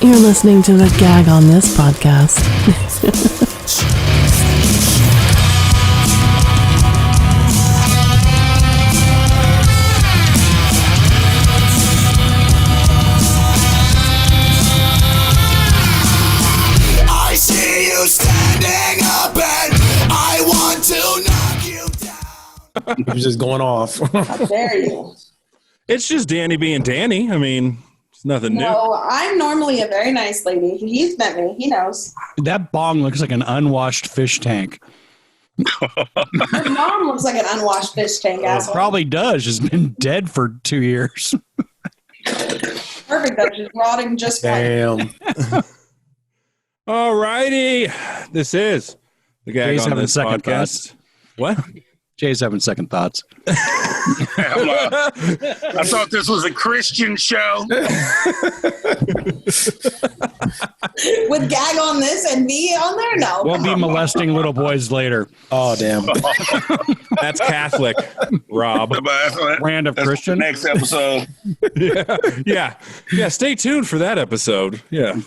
You're listening to the Gag On This podcast. I see you standing up and I want to knock you down. He was just going off. How dare you? It's just Danny being Danny. I mean, it's nothing new. No, I'm normally a very nice lady. He's met me. He knows. That bong looks like an unwashed fish tank. Your mom looks like an unwashed fish tank, asshole. Probably does. She's been dead for 2 years. Perfect, though. She's rotting just fine. Damn. All righty. This is the Gag Jay's On having This second podcast. thoughts. What? Jay's having second thoughts. I thought this was a Christian show. With Gag On This and me on there? No. We'll be molesting little boys later. Oh, damn. That's Catholic, Rob. Random That's Christian. Next episode. Yeah. Stay tuned for that episode. Yeah.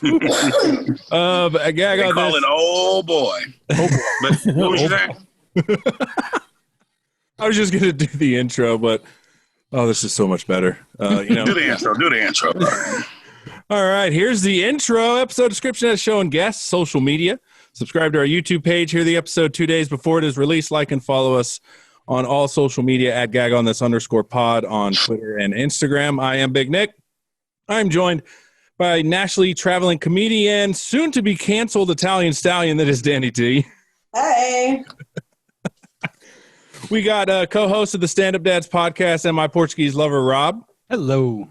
A Gag They On call This. it old boy. But what was you saying? I was just gonna do the intro, but this is so much better. Do the intro. Do the intro. All right, here's the intro. Episode description as shown guests, social media. Subscribe to our YouTube page. Hear the episode 2 days before it is released. Like and follow us on all social media at @GagOnThis_pod on Twitter and Instagram. I am Big Nick. I'm joined by nationally traveling comedian, soon to be canceled Italian stallion that is Danni D. Hey. We got co-host of the Stand Up Dads podcast and my Portuguese lover, Rob. Hello.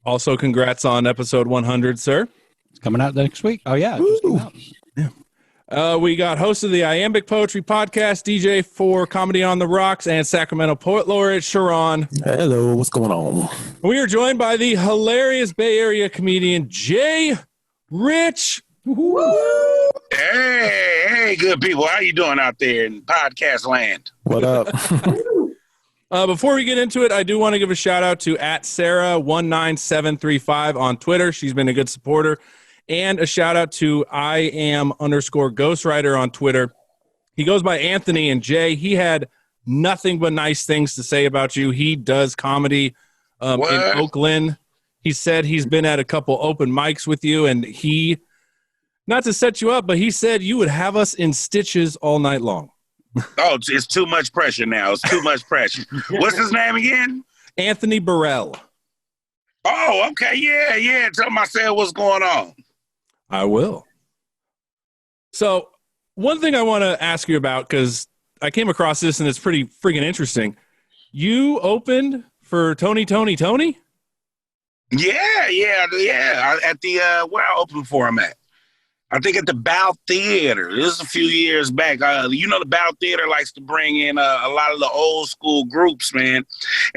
Also, congrats on episode 100, sir. It's coming out next week. Oh, yeah. It just came out. We got host of the Iambic Poetry podcast, DJ for Comedy on the Rocks, and Sacramento Poet Laureate, CharRon. Hello, what's going on? We are joined by the hilarious Bay Area comedian, Jay Rich. Hey, good people. How you doing out there in podcast land? What up? Before we get into it, I do want to give a shout out to @Sarah19735 on Twitter. She's been a good supporter. And a shout out to IAM_Ghostwriter on Twitter. He goes by Anthony, and Jay, he had nothing but nice things to say about you. He does comedy in Oakland. He said he's been at a couple open mics with you, and he, not to set you up, but he said you would have us in stitches all night long. Oh, it's too much pressure now. It's too much pressure. What's his name again? Anthony Burrell. Oh, okay. Yeah. Tell myself what's going on. I will. So one thing I want to ask you about, because I came across this and it's pretty freaking interesting. You opened for Tony? Yeah. At the where I opened for him at. I think at the Bow Theater. This is a few years back. The Bow Theater likes to bring in a lot of the old school groups, man,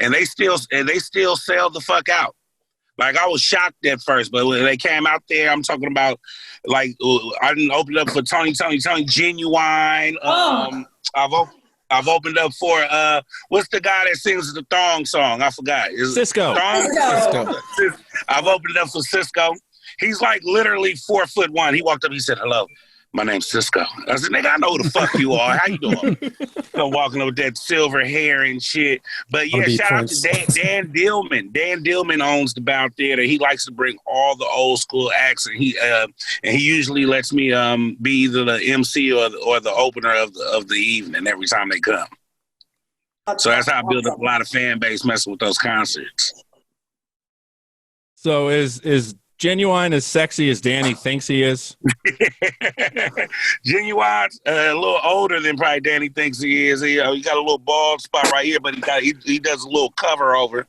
and they still sell the fuck out. Like, I was shocked at first, but when they came out there, I'm talking about, like, I didn't open up for Tony, Genuine. I've opened up for, what's the guy that sings the thong song? I forgot. Cisco. Cisco. I've opened up for Cisco. He's like literally 4'1". He walked up, he said, "Hello, my name's Cisco." I said, "Nigga, I know who the fuck you are. How you doing?" So walking up with that silver hair and shit. But yeah, shout out to Dan Dillman. Dan Dillman owns the Bow Theater. He likes to bring all the old school acts, and he usually lets me be either the MC or the opener of the evening every time they come. So that's how I build up a lot of fan base messing with those concerts. So is Genuine as sexy as Danny thinks he is? Genuine's a little older than probably Danny thinks he is. He got a little bald spot right here, but he does a little cover over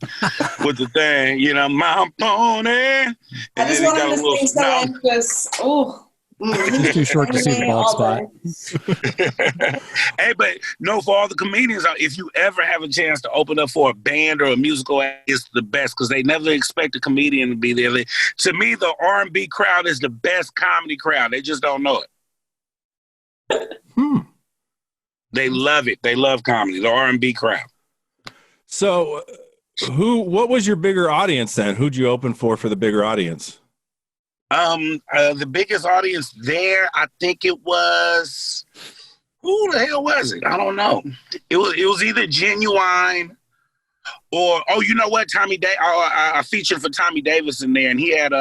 with the thing, my pony. I just wanted to sing something just, It's too short to see the bald spot. Hey, but for all the comedians, if you ever have a chance to open up for a band or a musical act, it's the best because they never expect a comedian to be there. To me, the R&B crowd is the best comedy crowd. They just don't know it. They love it. They love comedy, the R&B crowd. So what was your bigger audience then? Who'd you open for the bigger audience? The biggest audience there, I think it was, who the hell was it? I don't know. It was either Genuine or, oh, you know what? Tommy Day. I featured for Tommy Davis in there, and he had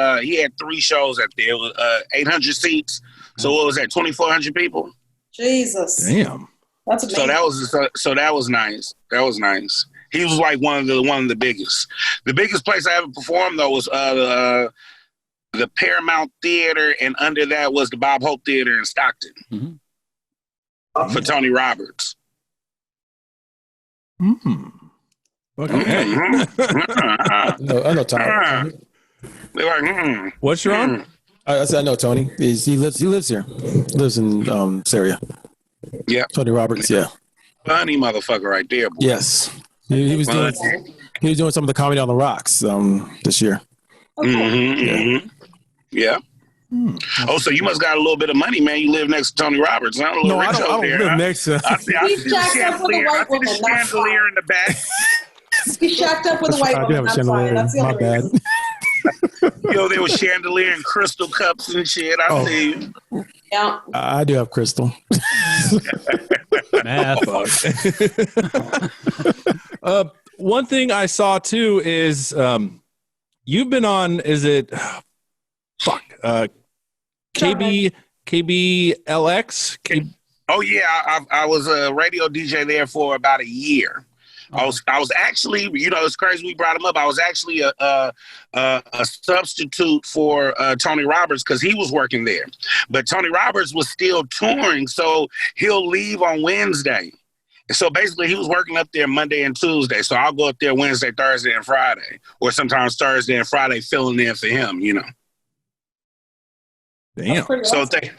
3 shows up there. It was 800 seats. So what was that? 2,400 people. Jesus. Damn. That's amazing. So that was nice. That was nice. He was like one of the biggest. The biggest place I ever performed though was the Paramount Theater, and under that was the Bob Hope Theater in Stockton. Mm-hmm. For Tony Roberts. Mm-hmm. Okay. I know Tony. They're like, What's wrong? I said I know Tony. He lives here. Lives in Syria. Yeah. Tony Roberts. Yeah. Funny motherfucker right there, boy. Yes. He was doing some of the comedy on the rocks this year. Yeah. Oh, so you must got a little bit of money, man. You live next to Tony Roberts. Huh? No, I don't live next to. I see the chandelier in the back. He's shacked up with a white woman. That's fine. That's the only reason. Yo, there was chandelier and crystal cups and shit. I see you. Yeah. I do have crystal. Math. One thing I saw too is you've been on. Is it? KBLX. Oh yeah, I was a radio DJ there for about a year. I was actually, it's crazy we brought him up. I was actually a substitute for Tony Roberts because he was working there, but Tony Roberts was still touring, so he'll leave on Wednesday. So basically, he was working up there Monday and Tuesday. So I'll go up there Wednesday, Thursday, and Friday, or sometimes Thursday and Friday, filling in for him. Damn. So thank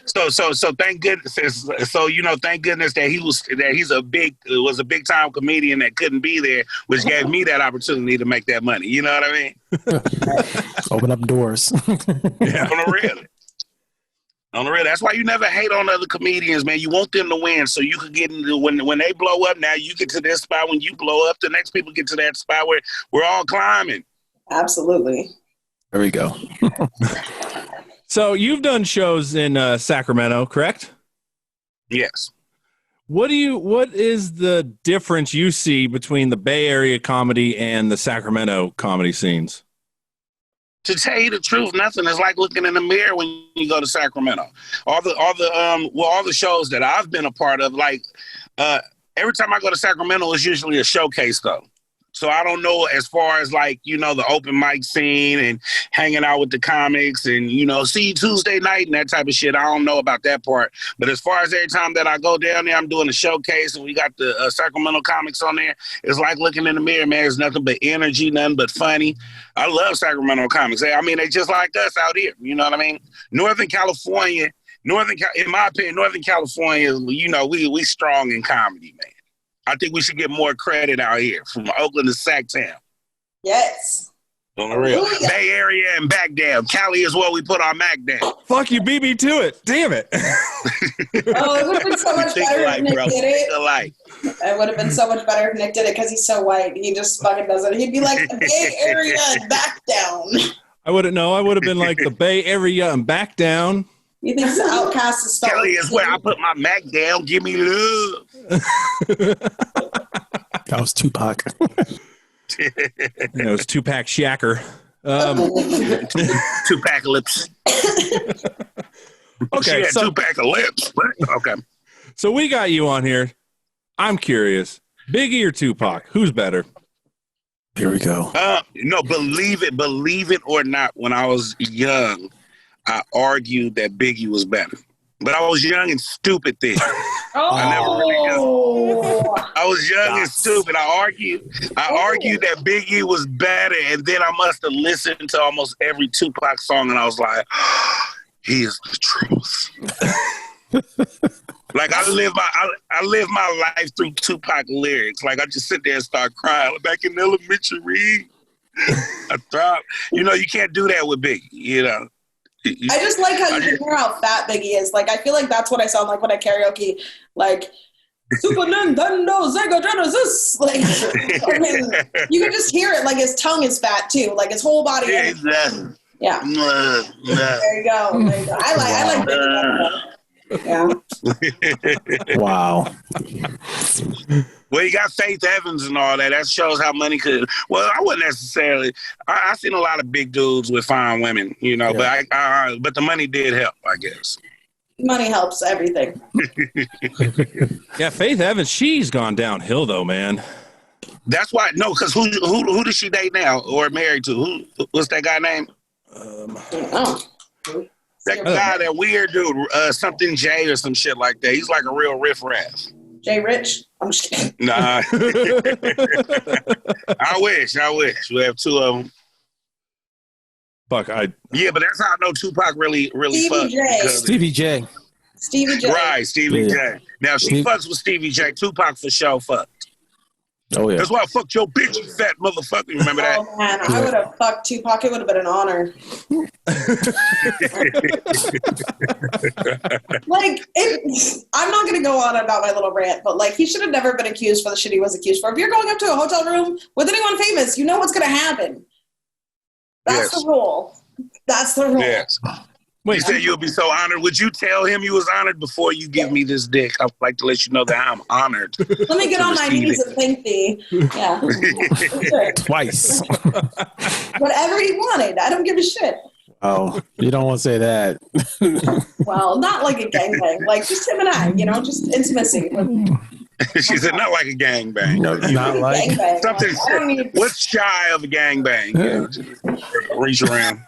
goodness. Thank goodness that he's a big time comedian that couldn't be there, which gave me that opportunity to make that money. You know what I mean? Open up doors. Yeah. On the real. That's why you never hate on other comedians, man. You want them to win so you can get into when they blow up. Now you get to this spot. When you blow up, the next people get to that spot where we're all climbing. Absolutely. There we go. So you've done shows in Sacramento, correct? Yes. What is the difference you see between the Bay Area comedy and the Sacramento comedy scenes? To tell you the truth, nothing. It's like looking in the mirror when you go to Sacramento. All the shows that I've been a part of, like every time I go to Sacramento, it's usually a showcase though. So I don't know as far as like, the open mic scene and hanging out with the comics and, see you Tuesday night and that type of shit. I don't know about that part. But as far as every time that I go down there, I'm doing a showcase and we got the Sacramento comics on there. It's like looking in the mirror, man. It's nothing but energy, nothing but funny. I love Sacramento comics. I mean, they just like us out here. You know what I mean? Northern California, in my opinion, Northern California, we strong in comedy, man. I think we should get more credit out here from Oakland to Sacktown. Yes. On the real. Bay Area and back down. Cali is where we put our Mac down. Fuck, you beat me to it. Damn it. It would have been so much better if Nick did it. It would have been so much better if Nick did it because he's so white. He just fucking does it. He'd be like, the Bay Area and back down. I would have been like the Bay Area and back down. You think the Outcast is Cali is where I put my Mac down. Give me love. That was Tupac. It was Tupac Shacker. Tupac lips. Okay, so Tupac lips. Okay. So we got you on here. I'm curious. Biggie or Tupac? Who's better? Here we go. No, believe it or not, when I was young, I argued that Biggie was better. But I was young and stupid then. I never really I was young and stupid. I argued that Biggie was better, and then I must have listened to almost every Tupac song, and I was like, he is the truth. Like I live my life through Tupac lyrics. Like I just sit there and start crying. Back in elementary, I thought, you can't do that with Biggie, I just like how you can hear how fat Biggie is. Like, I feel like that's what I sound like when I karaoke. Like, Super Nintendo, Sega Genesis. Like, I mean, you can just hear it. Like, his tongue is fat, too. Like, his whole body. Yeah, exactly. Yeah. There you go. There you go. I like yeah. Wow. Well, you got Faith Evans and all that. That shows how money could. Well, I wouldn't necessarily. I seen a lot of big dudes with fine women, you know, but but the money did help, I guess. Money helps everything. Yeah, Faith Evans, she's gone downhill though, man. That's why. No, because who does she date now or married to? What's that guy name? That guy, that weird dude, something Jay or some shit like that. He's like a real riffraff. Jay Rich? I'm just kidding. Nah. I wish. We have two of them. Fuck, Yeah, but that's how I know Tupac really fucked. Stevie J. Stevie J. Right, Stevie J. Now, she fucks with Stevie J. Tupac for sure fucked. Oh, yeah. That's why I fucked your bitch, you fat motherfucker. Remember that? Oh, man. I would have fucked Tupac. It would have been an honor. I'm not going to go on about my little rant, but, he should have never been accused for the shit he was accused for. If you're going up to a hotel room with anyone famous, you know what's going to happen. That's the rule. That's the rule. Yes. Wait, you said you'll be so honored. Would you tell him you was honored before you give me this dick? I'd like to let you know that I'm honored. Let me get on my knees and thank thee. Yeah. Twice. Whatever he wanted. I don't give a shit. Oh, you don't want to say that. Well, not like a gangbang. Just him and I, just intimacy. She said, not like a gangbang. No, not like something. What's shy of a gangbang? Reach around.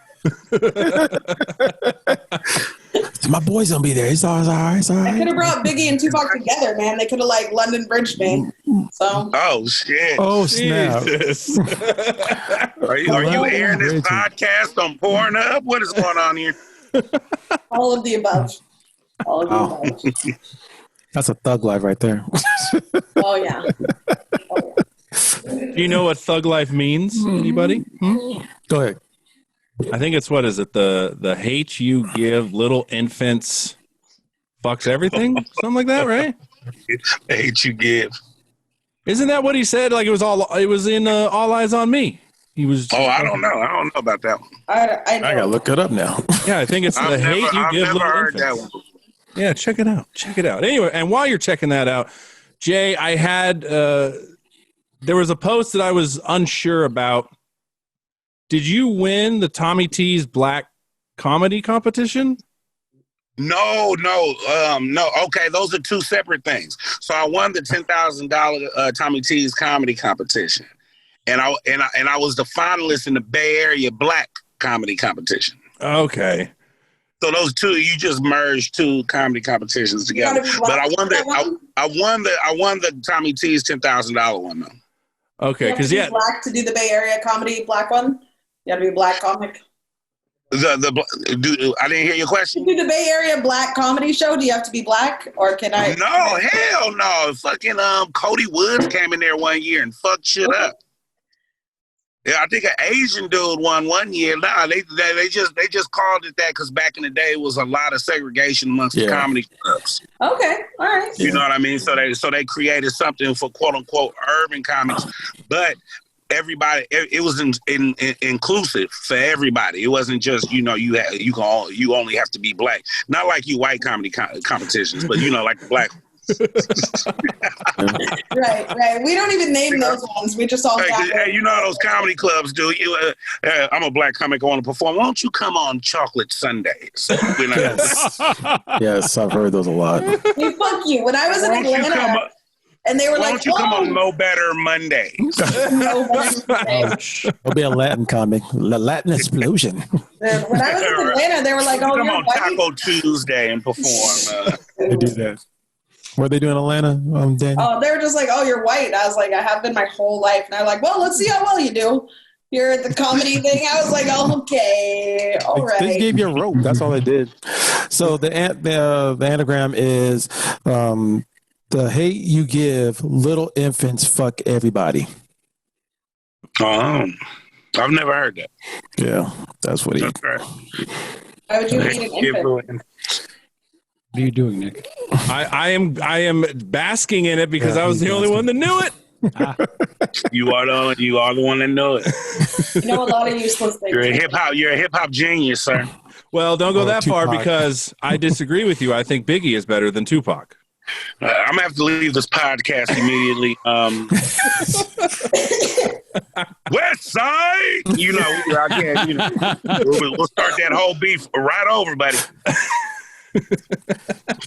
My boy's gonna be there. It's all right. I could have brought Biggie and Tupac together, man. They could have London Bridge me. So. Oh shit! Oh snap! Are you airing this podcast on Pornhub? What is going on here? All of the above. All of the above. That's a thug life right there. Oh yeah. Do you know what thug life means? Anybody? Go ahead. I think it's, what is it? The hate you give little infants fucks everything? Something like that, right? The hate you give. Isn't that what he said? It was in All Eyes on Me. He was. Oh, I don't know. I don't know about that one. I gotta look it up now. Yeah, I think it's the hate you give little infants. That one. Yeah, check it out. Check it out. Anyway, and while you're checking that out, Jay, I had there was a post that I was unsure about. Did you win the Tommy T's Black Comedy Competition? No. Okay, those are two separate things. So I won the $10,000 Tommy T's Comedy Competition, and I was the finalist in the Bay Area Black Comedy Competition. Okay. So those two, you just merged two comedy competitions together. But I won the Tommy T's $10,000 one though. Okay, because black to do the Bay Area comedy black one. You got to be a black comic. I didn't hear your question. To do the Bay Area black comedy show, do you have to be black, or can I? No, hell no. Fucking Cody Woods came in there one year and fucked shit up. Yeah, I think an Asian dude won one year. Nah, they just called it that because back in the day it was a lot of segregation amongst the comedy clubs. Okay, all right. You know what I mean? So they created something for quote unquote urban comics, but everybody, it was inclusive for everybody. It wasn't just you only have to be black. Not like you white comedy competitions, but like the black. Right. We don't even name those ones. We just all. Hey, you know how those comedy clubs do. I'm a black comic. I want to perform. Why don't you come on Chocolate Sundays? Yes, I've heard those a lot. Hey, fuck you. When I was in Atlanta, and they were why don't you come on No Better Monday? No Better. It'll be a Latin comic, Latin explosion. When I was in Atlanta, they were like, "Oh, come you're on white." Taco Tuesday and perform. They do that. What are they doing in Atlanta, Danny? Oh, they were just like, "Oh, you're white." I was like, "I have been my whole life." And they're like, "Well, let's see how well you do here at the comedy thing." I was like, "Oh, okay, all right." They gave you a rope. That's all they did. So the anagram is the hate you give little infants fuck everybody. I've never heard that. Yeah, that's what he. Why would you hate an infant? What are you doing, Nick? I am basking in it because I was the only one that knew it. You are the one that knew it. You know, a lot of useless things. You're a hip hop genius, sir. Well, don't go that far Tupac. because I disagree with you. I think Biggie is better than Tupac. I'm gonna have to leave this podcast immediately. West Side, you know, I can't. You know, we'll start that whole beef right over, buddy.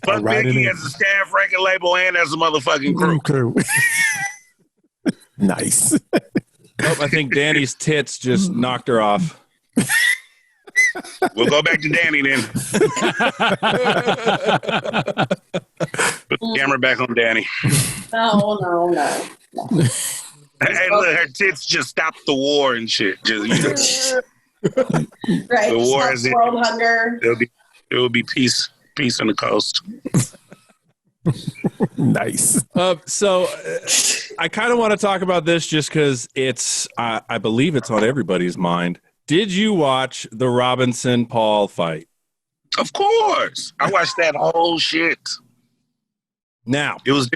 Fuck Biggie as a staff record label and as a motherfucking crew. Nice. Oh, I think Danny's tits just knocked her off. We'll go back to Danny then. Put the camera back on Danny. No. Hey, look, her tits just stopped the war and shit. Just, Right. The war is world hunger. It will be peace on the coast. Nice. So I kind of want to talk about this just because I believe it's on everybody's mind. Did you watch the Robinson-Paul fight? Of course. I watched that whole shit. Now, It was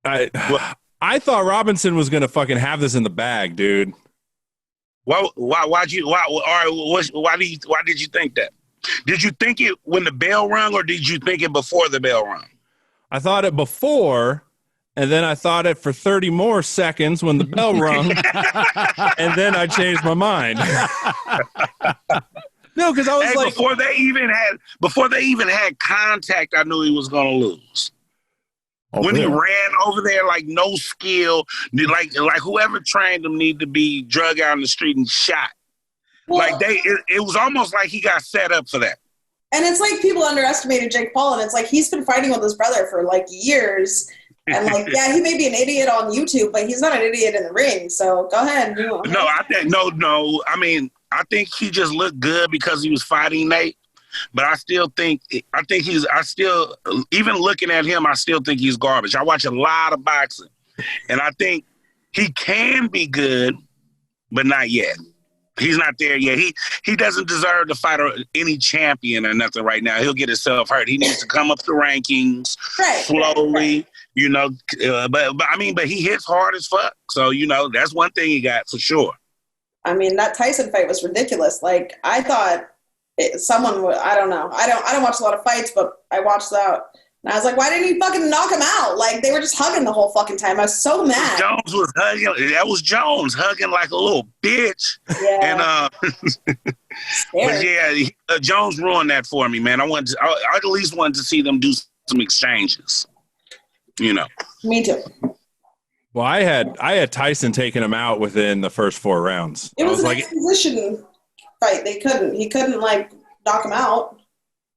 I thought Robinson was going to fucking have this in the bag, dude. why did you think that? Did you think it when the bell rung or did you think it before the bell rung? I thought it before, and then I thought it for 30 more seconds when the bell rung, and then I changed my mind. No, because I was like, before they even had contact, I knew he was gonna lose. When he ran over there, like no skill, like whoever trained him need to be drug out in the street and shot. Well, Like it was almost like he got set up for that. And it's like people underestimated Jake Paul, and it's like he's been fighting with his brother for like years. And like, yeah, he may be an idiot on YouTube, but he's not an idiot in the ring. So go ahead. No, I mean, I think he just looked good because he was fighting Nate. But I still think even looking at him, I still think he's garbage. I watch a lot of boxing, and I think he can be good, but not yet. He's not there yet. He doesn't deserve to fight any champion or nothing right now. He'll get himself hurt. He needs to come up the rankings slowly, right. You know. But he hits hard as fuck. So you know that's one thing he got for sure. I mean, that Tyson fight was ridiculous. Like I thought someone would. I don't know. I don't watch a lot of fights, but I watched that. And I was like, why didn't you fucking knock him out? Like, they were just hugging the whole fucking time. I was so mad. Jones was hugging. That was Jones hugging like a little bitch. Yeah. And, but yeah, Jones ruined that for me, man. I at least wanted to see them do some exchanges. You know. Me too. Well, I had Tyson taking him out within the first 4 rounds. It was an exposition fight. He couldn't, like, knock him out.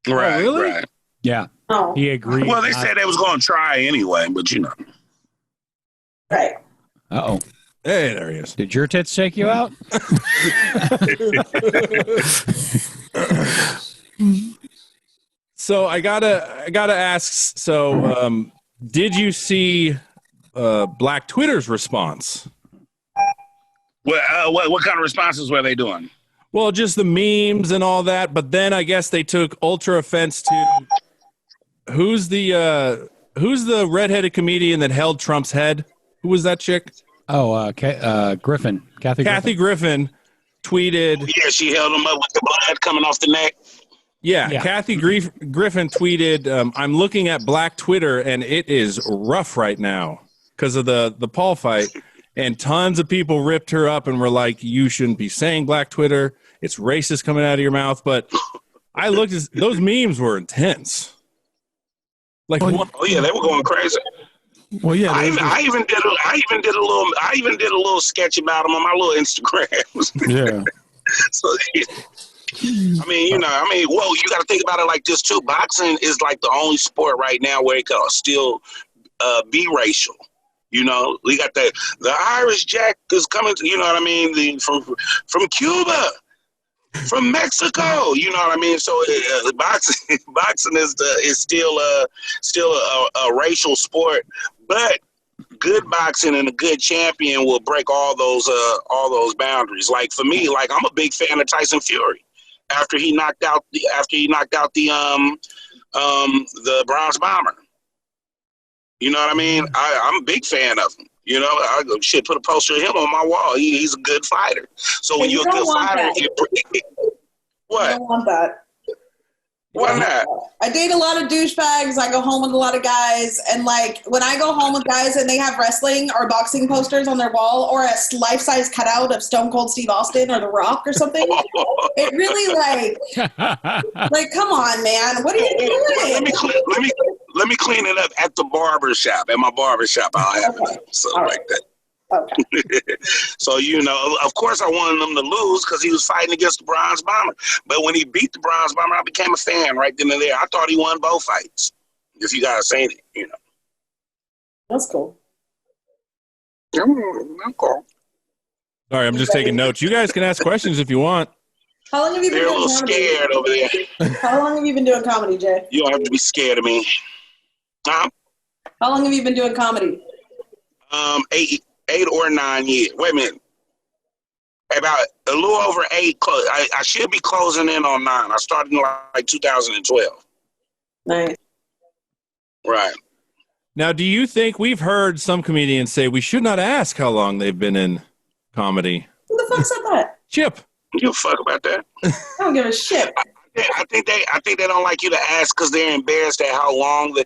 Right, oh, really? Right. Yeah. Oh. He agreed. Well, they said they was going to try anyway, but you know. Right. Uh-oh. Hey, there he is. Did your tits take you out? So I gotta ask. So, did you see Black Twitter's response? Well, what kind of responses were they doing? Well, just the memes and all that. But then I guess they took ultra offense to who's the redheaded comedian that held Trump's head? Who was that chick? Oh, Griffin. Kathy Griffin tweeted. Yeah, she held him up with the blood coming off the neck. Yeah. Kathy Griffin tweeted, I'm looking at Black Twitter, and it is rough right now because of the Paul fight. And tons of people ripped her up and were like, you shouldn't be saying Black Twitter. It's racist coming out of your mouth. But I looked at those memes were intense. Like, oh yeah, they were going crazy. Well, yeah, I even did a little sketch about them on my little Instagram. Yeah. So, I mean, well, you got to think about it like this too. Boxing is like the only sport right now where it can still be racial. You know, we got the Irish Jack is coming. You know what I mean? From Cuba, from Mexico. You know what I mean? So boxing is still a racial sport, but good boxing and a good champion will break all those boundaries. Like for me, like I'm a big fan of Tyson Fury after he knocked out the Bronze Bomber. You know what I mean? I'm a big fan of him. You know, I go shit. Put a poster of him on my wall. He's a good fighter. So when you're a good fighter, what? I don't want that. Why not? I date a lot of douchebags. I go home with a lot of guys. And, like, when I go home with guys and they have wrestling or boxing posters on their wall or a life-size cutout of Stone Cold Steve Austin or The Rock or something, it really, like, come on, man. What are you doing? Let me clean it up at the barber shop. At my barber shop, I'll have something like that. Okay. So, you know, of course I wanted him to lose because he was fighting against the Bronze Bomber. But when he beat the Bronze Bomber, I became a fan right then and there. I thought he won both fights. If you guys seen it, you know. That's cool. I'm cool. Sorry, I'm just taking notes. You guys can ask questions if you want. How long have you been They're a doing little comedy? scared over there. How long have you been doing comedy, Jay? You don't have to be scared of me. How long have you been doing comedy? 8 or 9 years. Wait a minute. About a little over 8. I should be closing in on 9. I started in like 2012. Nice. Right. Now, do you think we've heard some comedians say we should not ask how long they've been in comedy? Who the fuck said that? Chip. You give a fuck about that? I don't give a shit. I think they don't like you to ask because they're embarrassed at how long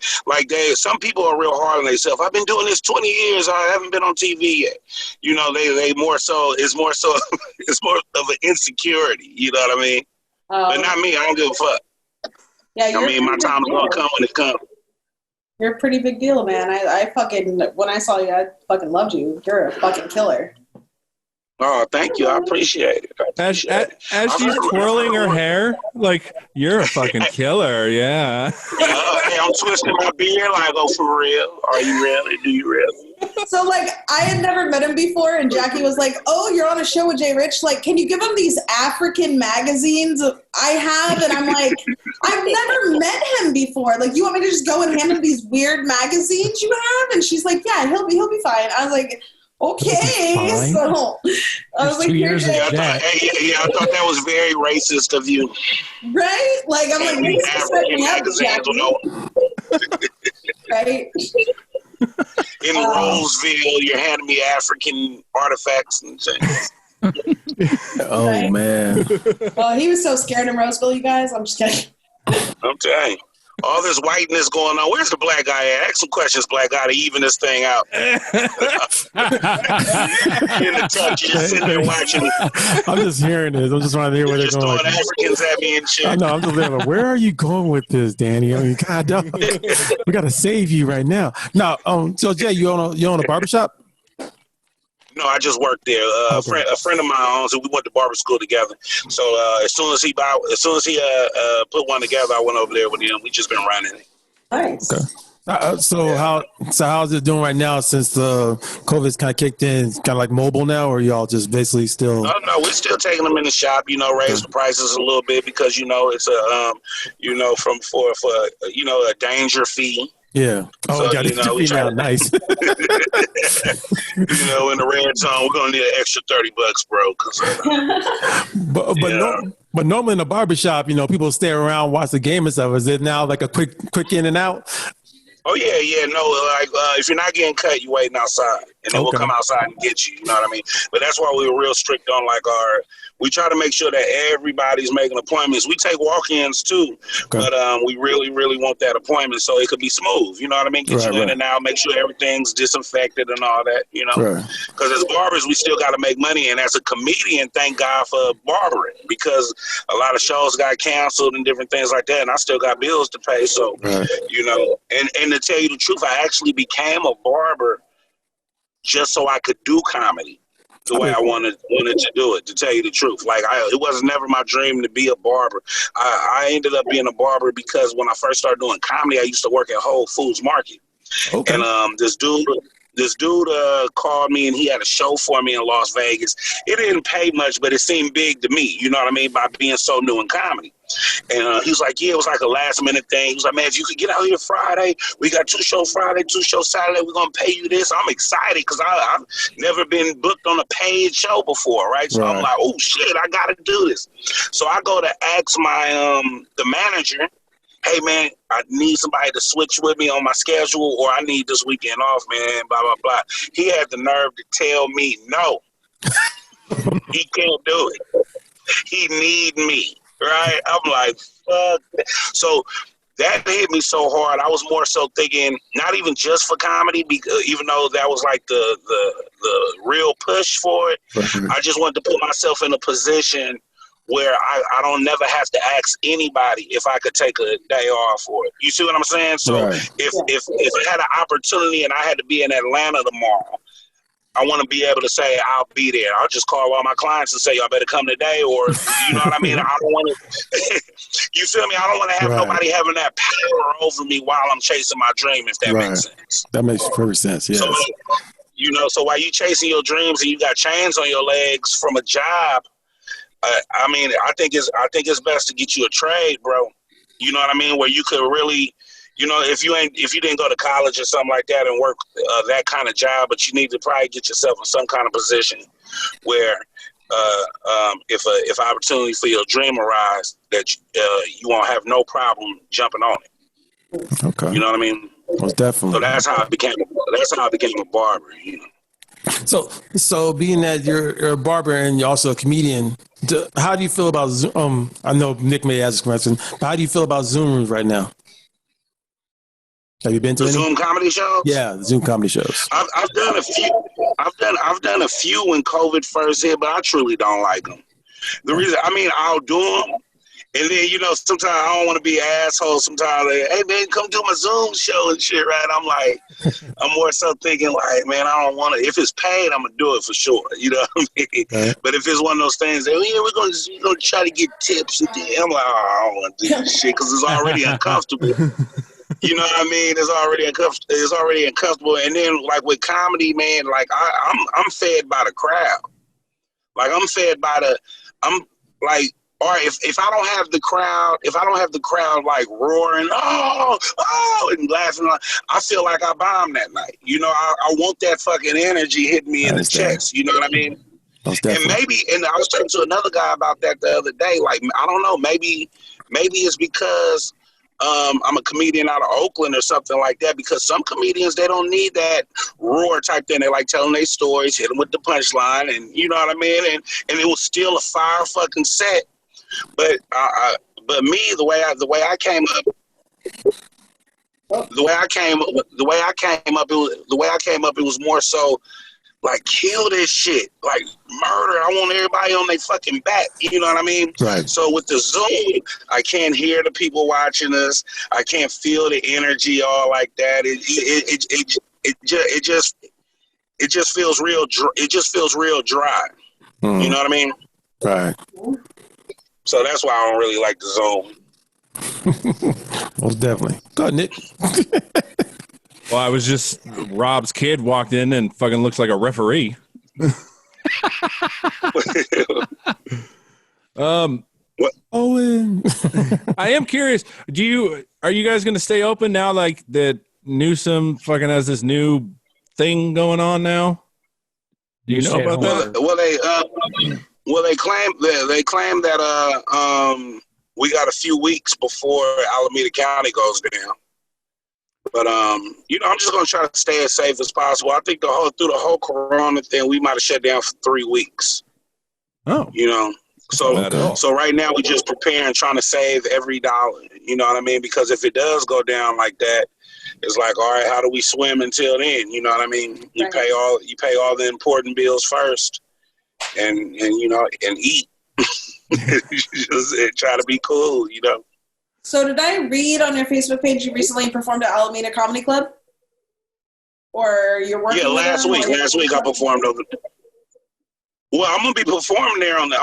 some people are real hard on themselves. I've been doing this 20 years. I haven't been on TV yet. You know, they more so it's more of an insecurity. You know what I mean? But not me. I don't give a fuck. Yeah, I mean, my time's gonna come when it comes. You're a pretty big deal, man. I fucking, when I saw you, I fucking loved you. You're a fucking killer. Oh, thank you. I appreciate it. As she's twirling her hair, like, you're a fucking killer, yeah. Hey, I'm twisting my beard like, oh, for real? Are you really? Do you really? So, like, I had never met him before, and Jackie was like, oh, you're on a show with Jay Rich. Like, can you give him these African magazines I have? And I'm like, I've never met him before. Like, you want me to just go and hand him these weird magazines you have? And she's like, yeah, he'll be fine. I was like, okay, so I was like, 2 years of Jack. I thought that was very racist of you. Right? Like, I'm like, this is setting up, Jackie. Right? In Roseville, you're handing me African artifacts and things. Oh, Right? man. Well, he was so scared in Roseville, you guys. I'm just kidding. I'm telling you. All this whiteness going on. Where's the black guy at? Ask some questions, black guy, to even this thing out. In the touch, you're just sitting there watching it. I'm just hearing this. I'm just trying to hear where they're Just going. throwing Africans at me and shit. I know. I'm just there. Like, where are you going with this, Danny? I mean, God, dog. We got to save you right now. Now, so Jay, you own a barbershop? No, I just worked there. A friend of mine owns it. We went to barber school together. So as soon as he put one together, I went over there with him. We just been running it. Nice. Okay. So how's it doing right now since the COVID's kind of kicked in? It's kind of like mobile now, or y'all just basically still? No, we're still taking them in the shop. You know, raise the prices a little bit because it's a for a danger fee. Yeah. Oh, So, got it. Now. Nice. In the red zone, we're gonna need an extra $30, bro. But normally in a barbershop, people stay around, watch the game and stuff. Is it now like a quick in and out? Oh yeah. No, like if you're not getting cut, you waiting outside, and then we'll come outside and get you. You know what I mean? But that's why we were real strict on we try to make sure that everybody's making appointments. We take walk-ins too, but we really, really want that appointment so it could be smooth. You know what I mean? Get you in and out, make sure everything's disinfected and all that. You know, because as barbers, we still got to make money, and as a comedian, thank God for barbering because a lot of shows got canceled and different things like that, and I still got bills to pay. So and to tell you the truth, I actually became a barber just so I could do comedy the way I wanted to do it, to tell you the truth. Like, it was never my dream to be a barber. I ended up being a barber because when I first started doing comedy, I used to work at Whole Foods Market. Okay. And this dude called me and he had a show for me in Las Vegas. It didn't pay much, but it seemed big to me, you know what I mean, by being so new in comedy. And he was like, yeah, it was like a last minute thing. He was like, man, if you could get out here Friday, we got 2 shows Friday, 2 shows Saturday, we're going to pay you this. I'm excited because I've never been booked on a paid show before, right? So I'm like, oh, shit, I got to do this. So I go to ask my the manager hey, man, I need somebody to switch with me on my schedule, or I need this weekend off, man, blah, blah, blah. He had the nerve to tell me no. He can't do it. He need me, right? I'm like, fuck. So that hit me so hard. I was more so thinking, not even just for comedy, because even though that was like the real push for it, I just wanted to put myself in a position where I don't never have to ask anybody if I could take a day off for it. You see what I'm saying? So if I had an opportunity and I had to be in Atlanta tomorrow, I want to be able to say I'll be there. I'll just call all my clients and say, y'all better come today, or you know what I mean? I don't want to, you feel me? I don't want to have nobody having that power over me while I'm chasing my dream, if that makes sense. That makes perfect sense, yes. So, you know, so while you chasing your dreams and you got chains on your legs from a job, I mean, I think it's best to get you a trade, bro. You know what I mean? Where you could really, you know, if you didn't go to college or something like that and work that kind of job, but you need to probably get yourself in some kind of position where if an opportunity for your dream arise, that you won't have no problem jumping on it. Okay. You know what I mean? Most definitely. So that's how I became a barber. You know. So being that you're a barber and you're also a comedian, how do you feel about Zoom? I know Nick may ask this question, but how do you feel about Zoom rooms right now? Have you been to the any? Zoom comedy shows? Yeah, the Zoom comedy shows. I've done a few. I've done a few when COVID first hit, but I truly don't like them. The reason, I mean, I'll do them, and then you know, sometimes I don't want to be an asshole. Sometimes, like, hey man, come do my Zoom show and shit, right? I'm like, I'm more so thinking like, man, I don't want to. If it's paid, I'm gonna do it for sure. You know what I mean? Okay. But if it's one of those things that we're gonna try to get tips, I'm like, oh, I don't want to do this shit because it's already uncomfortable. You know what I mean? It's already uncomfortable. And then like with comedy, man, like I'm fed by the crowd. Like I'm like, all right, if I don't have the crowd like roaring, oh, and laughing, I feel like I bombed that night. You know, I want that fucking energy hitting me in the chest. You know what I mean? And I was talking to another guy about that the other day. Like, I don't know, maybe it's because I'm a comedian out of Oakland or something like that, because some comedians, they don't need that roar type thing. They like telling their stories, hit them with the punchline, and you know what I mean? And it was still a fire fucking set. But me, the way I came up, it was more so like, kill this shit, like murder. I want everybody on their fucking back. You know what I mean? Right. So with the Zoom, I can't hear the people watching us. I can't feel the energy all like that. It just feels real. It just feels real dry. You know what I mean? Right. So that's why I don't really like the Zoom. Most definitely. Go ahead, Nick. Well, I was just, Rob's kid walked in and fucking looks like a referee. Owen. I am curious. Are you guys going to stay open now? Like that Newsom fucking has this new thing going on now. Do you know about that? Well, they claim that we got a few weeks before Alameda County goes down. But you know, I'm just gonna try to stay as safe as possible. I think through the whole Corona thing, we might have shut down for 3 weeks. Oh, you know, so right now we're just preparing, trying to save every dollar. You know what I mean? Because if it does go down like that, it's like, all right, how do we swim until then? You know what I mean? You pay all the important bills first, and you know, and eat. Just try to be cool, you know. So did I read on your Facebook page you recently performed at Alameda Comedy Club? Or you're working? Yeah, last week I performed over. Well, I'm gonna be performing there on the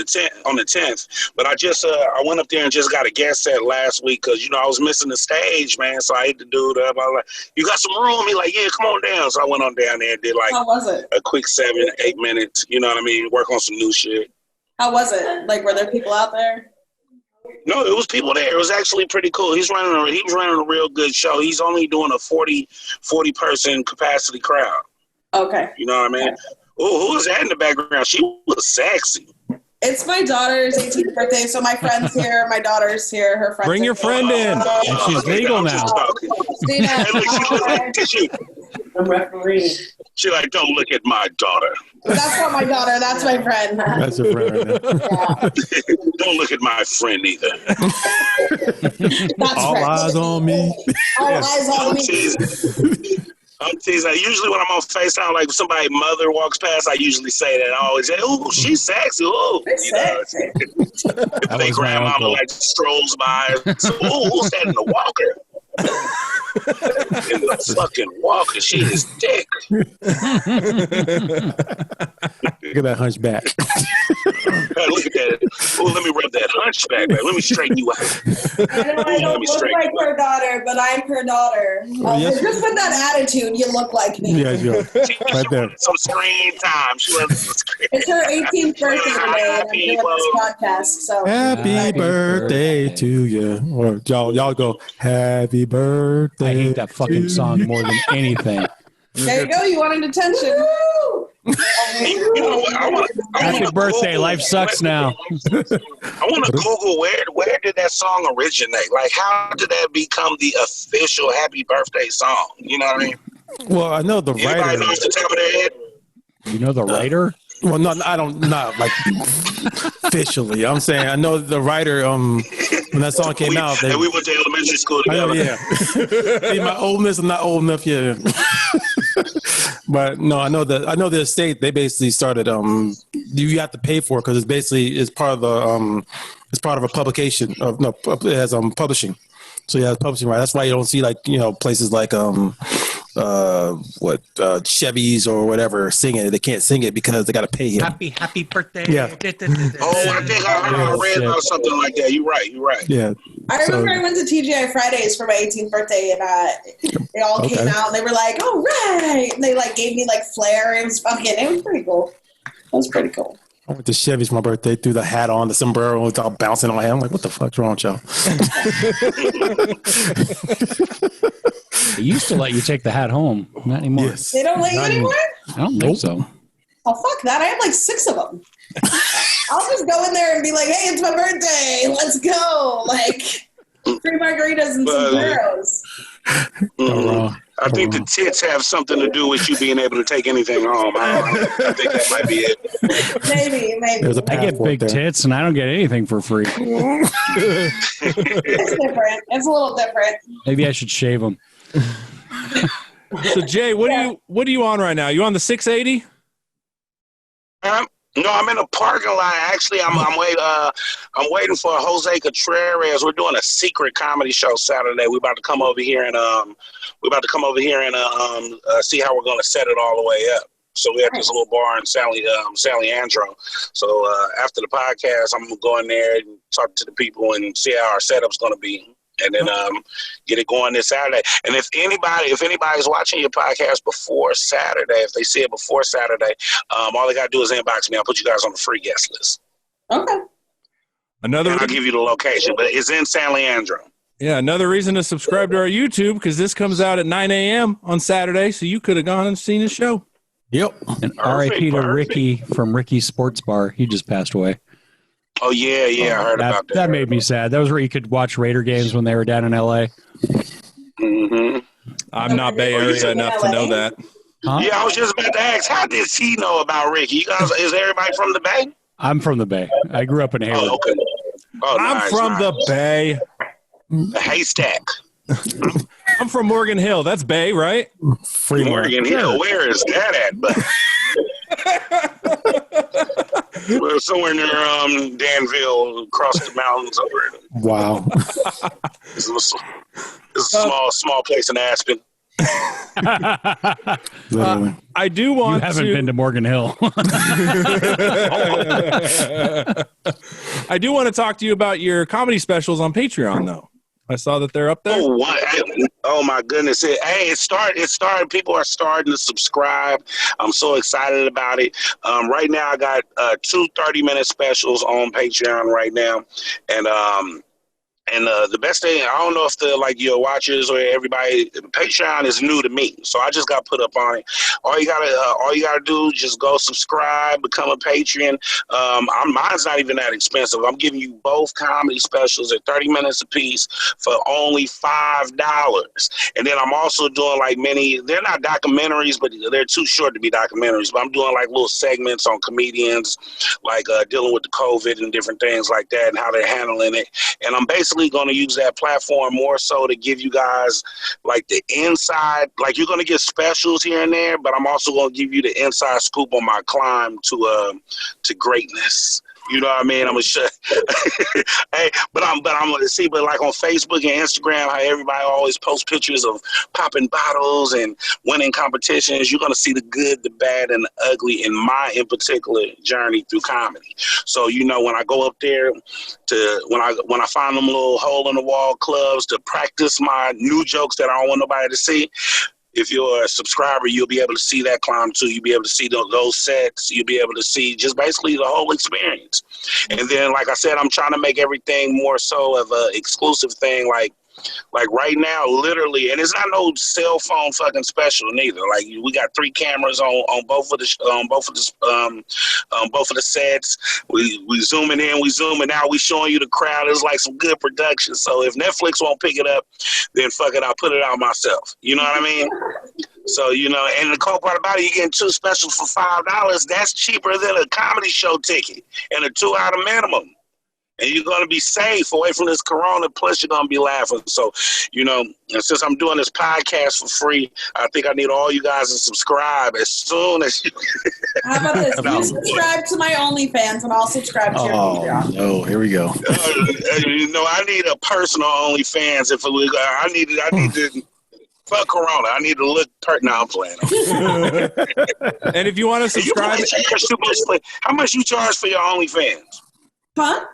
10th. But I just I went up there and just got a guest set last week because you know I was missing the stage, man. So I hit the dude up. I was like, "You got some room?" He like, "Yeah, come on down." So I went on down there and did like, how was it? A quick 7-8 minutes. You know what I mean? Work on some new shit. How was it? Like, were there people out there? No, it was people there. It was actually pretty cool. He was running a real good show. He's only doing a 40 person capacity crowd. Okay. You know what I mean? Oh, who was that in the background? She was sexy. It's my daughter's 18th birthday, so my friend's here, my daughter's here, her friends. Bring your friend in. And she's legal now. I'm refereeing. She like, don't look at my daughter. That's not my daughter. That's my friend. That's your friend right now. Yeah. Don't look at my friend either. That's All eyes on me. All eyes on me. I'm teasing. Usually when I'm on FaceTime, like if somebody's mother walks past, I usually say that. I always say, "Ooh, she's sexy." Ooh, Sexy. If they grandmama like strolls by, so, "Ooh, who's that in the walker?" In the fucking walker, she is thick. Look at that hunchback. Look at that. Oh, let me rub that hunchback back. Let me straighten you out. I don't look like her daughter, but I'm her daughter. Yes. Just with that attitude, you look like me. Yeah, sure. Right there. Some screen time. She loves some screen. It's her 18th birthday today, and I'm doing this podcast. So Happy birthday to you. Or y'all go, happy birthday. I hate that fucking song more than anything. there you go. You wanted attention. Woo! You know what? Happy birthday. Life sucks now. I want to Google where did that song originate? Like, how did that become the official happy birthday song? You know what I mean? Well, I know the Anybody writer. know off the top of their head? You know the writer? Well, no, I don't. Not like officially. I'm saying I know the writer. When that song came out, we went to elementary school I know, together. yeah. See, my oldness, I'm not old enough yet. But no, I know the estate. They basically started. You have to pay for it because it's part of the it's part of a publication of it has publishing. So yeah, it's publishing right. That's why you don't see places like Chevys or whatever singing it. They can't sing it because they got to pay him. Happy birthday. Yeah. Oh, I think I read about something like that. You're right. Yeah. I remember I went to TGI Fridays for my 18th birthday, and they all came out, and they were like, "All right!" And they gave me flair. It was pretty cool. It was pretty cool. I went to Chevy's for my birthday, threw the hat on, the sombrero, it's all bouncing on my head. I'm like, what the fuck's wrong with y'all? They used to let you take the hat home. Not anymore. Yes. They don't let you anymore? I don't think so. Oh, fuck that. I have 6 of them. I'll just go in there and be like, hey, it's my birthday. Let's go. 3 margaritas and sombreros. I think the tits have something to do with you being able to take anything home. I think that might be it. Maybe. I get big tits and I don't get anything for free. It's different. It's a little different. Maybe I should shave them. So Jay, what are you on right now? You on the 680? No, I'm in a parking lot. Actually, I'm waiting for Jose Contreras. We're doing a secret comedy show Saturday. We're about to come over here and see how we're going to set it all the way up. So we have this little bar in San Leandro. So after the podcast, I'm going to go in there and talk to the people and see how our setup's going to be. And then get it going this Saturday. And if anybody's watching your podcast before Saturday, if they see it before Saturday, all they got to do is inbox me. I'll put you guys on the free guest list. Okay. I'll give you the location, but it's in San Leandro. Yeah, another reason to subscribe to our YouTube, because this comes out at 9 a.m. on Saturday, so you could have gone and seen the show. Yep. And R.I.P. to Ricky from Ricky's Sports Bar. He just passed away. Oh, yeah, I heard about that. That made me sad. That was where you could watch Raider games when they were down in L.A. Mm-hmm. I'm not Bay Area enough to know that. Huh? Yeah, I was just about to ask, how did he know about Ricky? You guys, is everybody from the Bay? I'm from the Bay. I grew up in Hayward. Oh, okay. Oh, I'm from the Bay. The Haystack. I'm from Morgan Hill. That's Bay, right? Free Morgan Hill. Where is that at? Well, somewhere near Danville, across the mountains over it. Wow. It's a small place in Aspen. I do want You haven't been to Morgan Hill. I do want to talk to you about your comedy specials on Patreon, though. I saw that they're up there. Oh, what? Oh my goodness! It started. People are starting to subscribe. I'm so excited about it. Right now, I got 2 30-minute specials on Patreon right now, and And the best thing, I don't know if your watchers or everybody, Patreon is new to me, so I just got put up on it. All you gotta do, just go subscribe, become a patron. Mine's not even that expensive. I'm giving you both comedy specials at 30 minutes a piece for only $5. And then I'm also doing like they're not documentaries, but they're too short to be documentaries. But I'm doing like little segments on comedians, like dealing with the COVID and different things like that and how they're handling it. And I'm basically going to use that platform more so to give you guys like the inside, like you're going to get specials here and there, but I'm also going to give you the inside scoop on my climb to greatness. You know what I mean? I'm gonna show. Hey, but I'm gonna see. But like on Facebook and Instagram, how everybody always posts pictures of popping bottles and winning competitions. You're gonna see the good, the bad, and the ugly in my in particular journey through comedy. So when I go up there when I find them little hole in the wall clubs to practice my new jokes that I don't want nobody to see. If you're a subscriber, you'll be able to see that climb too. You'll be able to see those sets. You'll be able to see just basically the whole experience. And then, like I said, I'm trying to make everything more so of an exclusive thing. Like right now, literally, and it's not no cell phone fucking special neither. Like we got 3 cameras on both of the sets. We zooming in, we zooming out. We showing you the crowd. It's like some good production. So if Netflix won't pick it up, then fuck it, I'll put it out myself. You know what I mean? So and the cool part about it, you're getting 2 specials for $5. That's cheaper than a comedy show ticket and a 2-hour minimum. And you're going to be safe away from this corona, plus you're going to be laughing. So, and since I'm doing this podcast for free, I think I need all you guys to subscribe as soon as you How about this? You subscribe to my OnlyFans, and I'll subscribe to your Patreon. Oh, here we go. I need a personal OnlyFans. I need to... Fuck corona. I need to look I'm playing. And if you want to subscribe... How much you charge for your OnlyFans? Huh?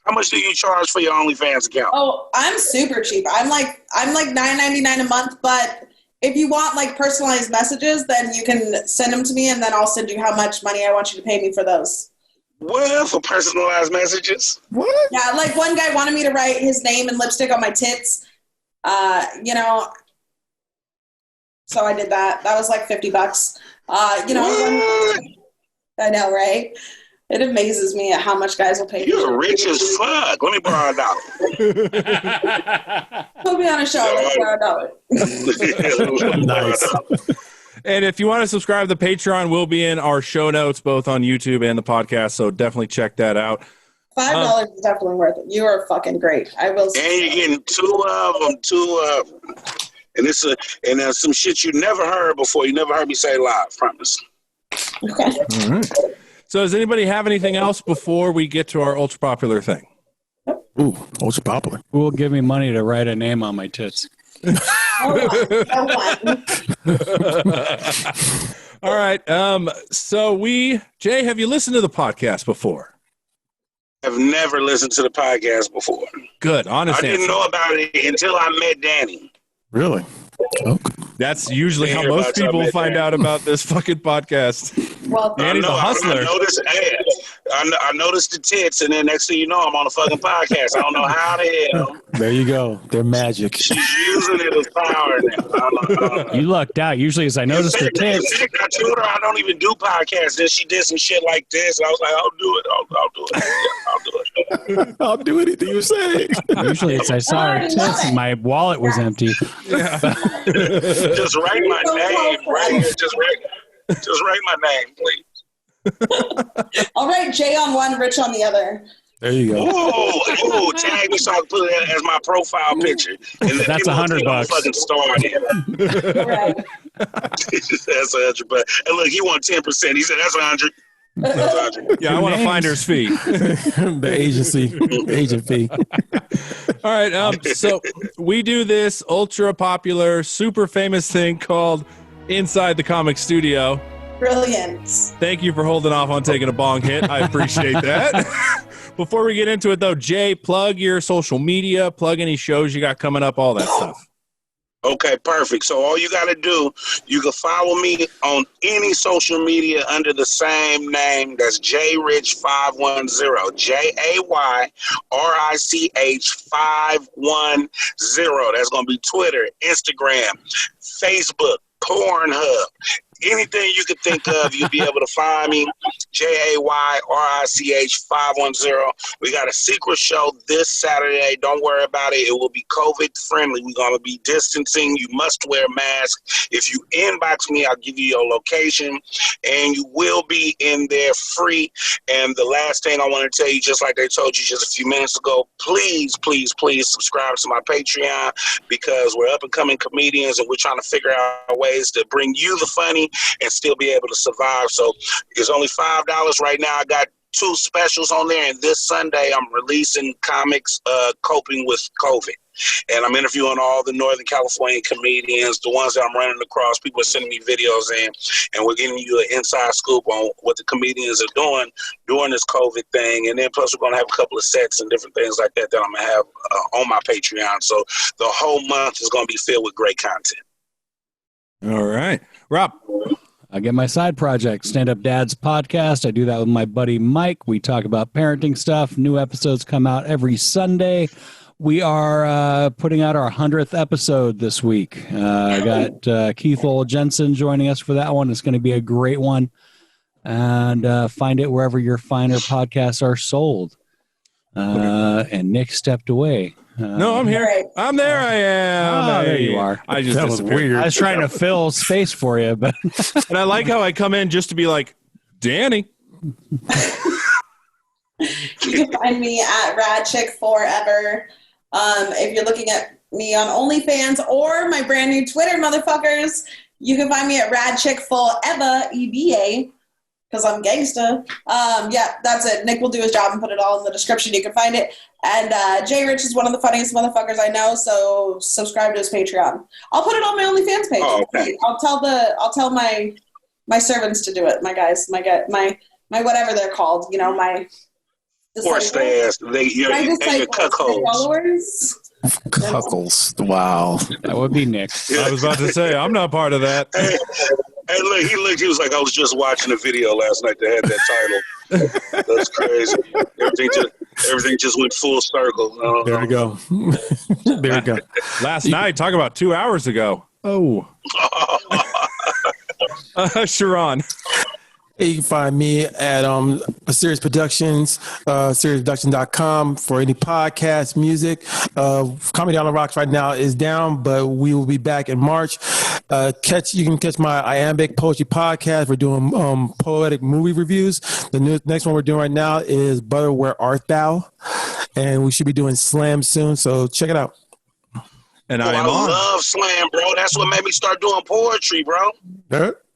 How much do you charge for your OnlyFans account? Oh, I'm super cheap. I'm like $9.99 a month, but if you want like personalized messages, then you can send them to me, and then I'll send you how much money I want you to pay me for those. What? For personalized messages? What? Yeah, like one guy wanted me to write his name in lipstick on my tits. So I did that. That was like $50. I know, right? It amazes me at how much guys will pay. You're rich as fuck. Let me borrow $1. Put me on a show. Let me borrow $1. Nice. And if you want to subscribe, the Patreon will be in our show notes, both on YouTube and the podcast. So definitely check that out. $5 is definitely worth it. You are fucking great. I will. And you're getting 2 of them. And it's some shit you never heard before. You never heard me say live. Promise. Okay. All right. So does anybody have anything else before we get to our ultra popular thing? Ooh, ultra popular. Who will give me money to write a name on my tits? Hold on. All right. Jay, have you listened to the podcast before? I've never listened to the podcast before. Good. Honest I didn't know about it until I met Danny. Really? Okay. That's usually how most people find out about this fucking podcast. Well, Danny's a hustler. I noticed the tits, and then next thing you know, I'm on a fucking podcast. I don't know how the hell. There you go. They're magic. She's using it as power now. I don't know. You lucked out. Usually, as I noticed her tits. I told her I don't even do podcasts. Then she did some shit like this, and I was like, I'll do it. I'll do it. I'll do it. I'll do anything you say. Usually, it's I saw her tits and my wallet was empty. Yeah. Just write my name right here. Just write my name, please. All right, Jay on one, Rich on the other. There you go. Ooh, tag me so I can put it as my profile picture. And that's $100. Fucking star there. Right. That's $100. And look, he want 10%. He said that's 100. Yeah, I want a finder's fee. The agent fee. All right. So we do this ultra popular, super famous thing called Inside the Comic Studio. Brilliant. Thank you for holding off on taking a bong hit. I appreciate that. Before we get into it, though, Jay, plug your social media, plug any shows you got coming up, all that stuff. Okay, perfect. So all you got to do, you can follow me on any social media under the same name. That's JRich510. JAYRICH510. That's going to be Twitter, Instagram, Facebook, Pornhub. Anything you could think of, you'll be able to find me. JAYRICH510. We got a secret show this Saturday. Don't worry about it. It will be COVID friendly. We're going to be distancing. You must wear a mask. If you inbox me, I'll give you your location, and you will be in there free. And the last thing I want to tell you, just like they told you just a few minutes ago, please subscribe to my Patreon, because we're up and coming comedians, and we're trying to figure out ways to bring you the funny and still be able to survive. So it's only $5 right now. I got 2 specials on there, and this Sunday I'm releasing comics coping with COVID. And I'm interviewing all the Northern California comedians, the ones that I'm running across. People are sending me videos in, and we're giving you an inside scoop on what the comedians are doing during this COVID thing. And then plus we're going to have a couple of sets and different things like that I'm going to have on my Patreon. So the whole month is going to be filled with great content. All right. Rob. I get my side project, Stand Up Dad's podcast. I do that with my buddy Mike. We talk about parenting stuff. New episodes come out every Sunday. We are putting out our 100th episode this week. I got Keith Jensen joining us for that one. It's going to be a great one. And find it wherever your finer podcasts are sold. And Nick stepped away. No, I'm here. I'm there. I am. Oh, there you are. I just That was weird. I was trying to fill space for you, but and I like how I come in just to be like, Danny. You can find me at RadChick4ever. If you're looking at me on OnlyFans or my brand new Twitter, motherfuckers, you can find me at RadChick4ever, EBA, because I'm gangsta. Yeah, that's it. Nick will do his job and put it all in the description. You can find it. And Jay Rich is one of the funniest motherfuckers I know, so subscribe to his Patreon. I'll put it on my OnlyFans page. Oh, okay. I'll tell my servants to do it. My guys, my whatever they're called. You know, my Force their ass. You're cuckolds. Followers. Cuckles. Wow. that would be Nick. I was about to say, I'm not part of that. Hey, look, he was like, I was just watching a video last night that had that title. That's crazy. Everything just went full circle. There we go. There we go. Last night, talk about 2 hours ago. Oh. CharRon. You can find me at Serious Productions, SeriousProduction.com for any podcast, music. Comedy on the Rocks right now is down, but we will be back in March. You can catch my Iambic Poetry podcast. We're doing poetic movie reviews. The next one we're doing right now is Butter, Where Art Thou? And we should be doing Slam soon, so check it out. And I love slam, bro. That's what made me start doing poetry, bro.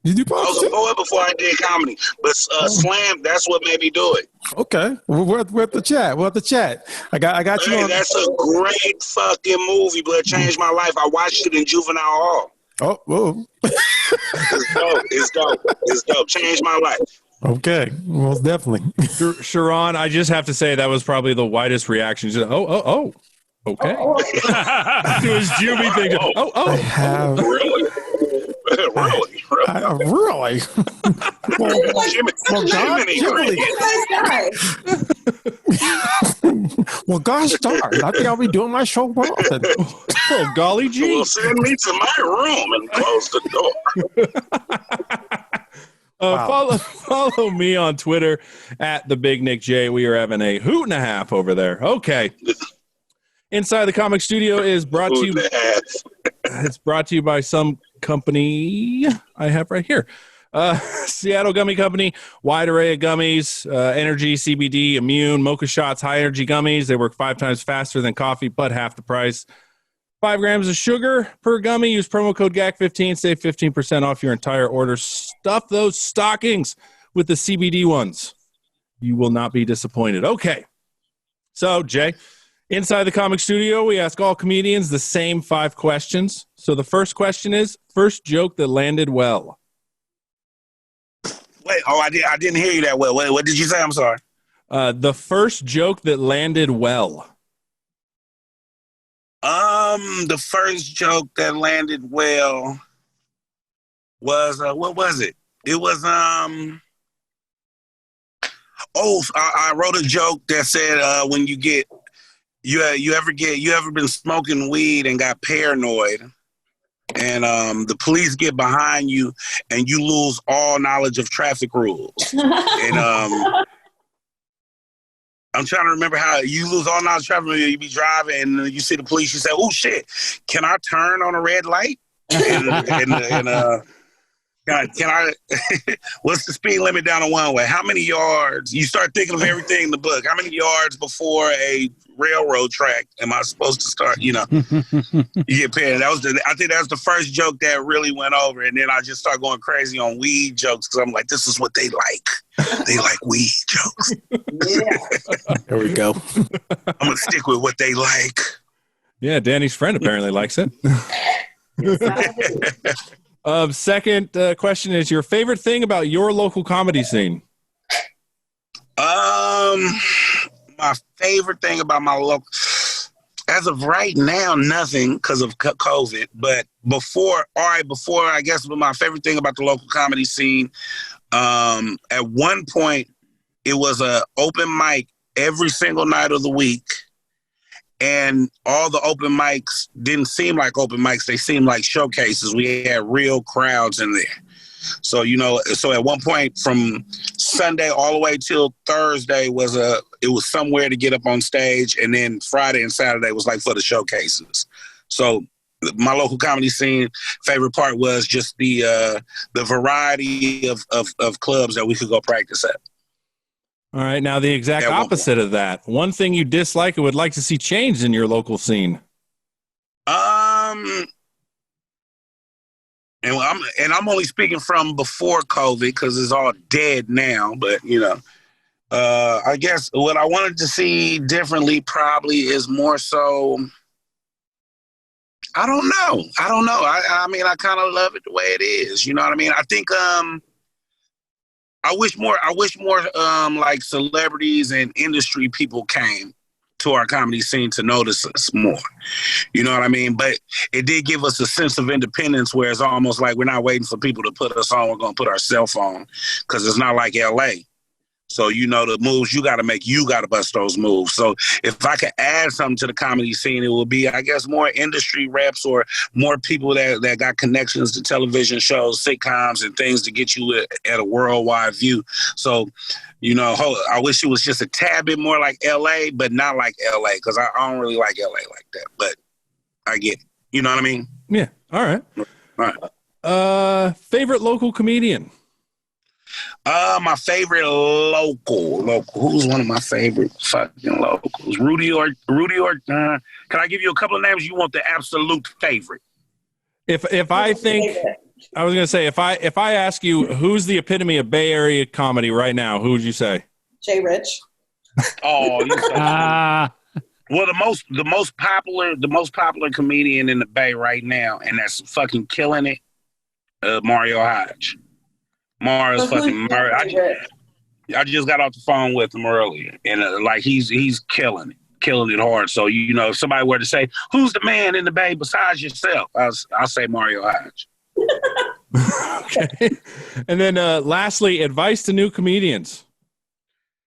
You do I was poetry? a poet before I did comedy, but slam, that's what made me do it. Okay, we're at the chat. We're at the chat. I got you. Hey, that's a great fucking movie, but it changed my life. I watched it in juvenile hall. Oh, whoa. It's dope. Changed my life. Okay, most definitely. CharRon, I just have to say that was probably the widest reaction. Just, oh. Okay. It was Jimmy thinking, I have. Really? Really? Really? Well, gosh darn. I think I'll be doing my show more often. Oh, golly gee. Well, send me to my room and close the door. Wow. Follow me on Twitter at the Big Nick J. We are having a hoot and a half over there. Okay. Inside the Comic Studio is brought to you. It's brought to you by some company I have right here. Seattle Gummy Company, wide array of gummies, energy, CBD, immune, mocha shots, high energy gummies. They work 5 times faster than coffee, but half the price. 5 grams of sugar per gummy. Use promo code GAG15. Save 15% off your entire order. Stuff those stockings with the CBD ones. You will not be disappointed. Okay. So, Jay, inside the Comic Studio, we ask all comedians the same 5 questions. So the first question is, first joke that landed well. Wait, I didn't hear you that well. Wait, what did you say? I'm sorry. The first joke that landed well. The first joke that landed well was what was it? It was I wrote a joke that said when you ever been smoking weed and got paranoid and the police get behind you and you lose all knowledge of traffic rules. And I'm trying to remember how you lose all knowledge of traffic rules. You be driving and you see the police, you say, "Oh shit, can I turn on a red light?" Can I? What's the speed limit down a one way? How many yards? You start thinking of everything in the book. How many yards before a railroad track am I supposed to start? You know, you get paid. I think that was the first joke that really went over, and then I just start going crazy on weed jokes because I'm like, this is what they like. They like weed jokes. Yeah. There we go. I'm gonna stick with what they like. Yeah, Danny's friend apparently likes it. Second question is your favorite thing about your local comedy scene? My favorite thing about my local, as of right now, nothing because of COVID. But before, I guess my favorite thing about the local comedy scene, at one point, it was a open mic every single night of the week. And all the open mics didn't seem like open mics. They seemed like showcases. We had real crowds in there. So, so at one point from Sunday all the way till Thursday it was somewhere to get up on stage. And then Friday and Saturday was like for the showcases. So my local comedy scene, favorite part was just the variety of clubs that we could go practice at. All right. Now, the exact opposite of that. One thing you dislike and would like to see changed in your local scene. And I'm only speaking from before COVID because it's all dead now. But I guess what I wanted to see differently probably is more so. I don't know. I mean, I kind of love it the way it is. You know what I mean? I think. I wish more like celebrities and industry people came to our comedy scene to notice us more. You know what I mean? But it did give us a sense of independence where it's almost like we're not waiting for people to put us on. We're going to put ourselves on because it's not like LA. So, the moves you got to make, you got to bust those moves. So if I could add something to the comedy scene, it would be, I guess, more industry reps or more people that got connections to television shows, sitcoms, and things to get you at a worldwide view. So, I wish it was just a tad bit more like LA, but not like LA because I don't really like LA like that. But I get it. You know what I mean? Yeah. All right. All right. Favorite local comedian? My favorite local. Who's one of my favorite fucking locals? Rudy or can I give you a couple of names? You want the absolute favorite? If I think, I was gonna say if I ask you who's the epitome of Bay Area comedy right now, who would you say? Jay Rich. Oh, you well, the most popular comedian in the Bay right now, and that's fucking killing it. Mario Hodge. Mario's fucking Mario. I just got off the phone with him earlier, and he's killing it hard. So if somebody were to say, "Who's the man in the Bay besides yourself?" I'll say Mario Hodge. Okay. And then lastly, advice to new comedians.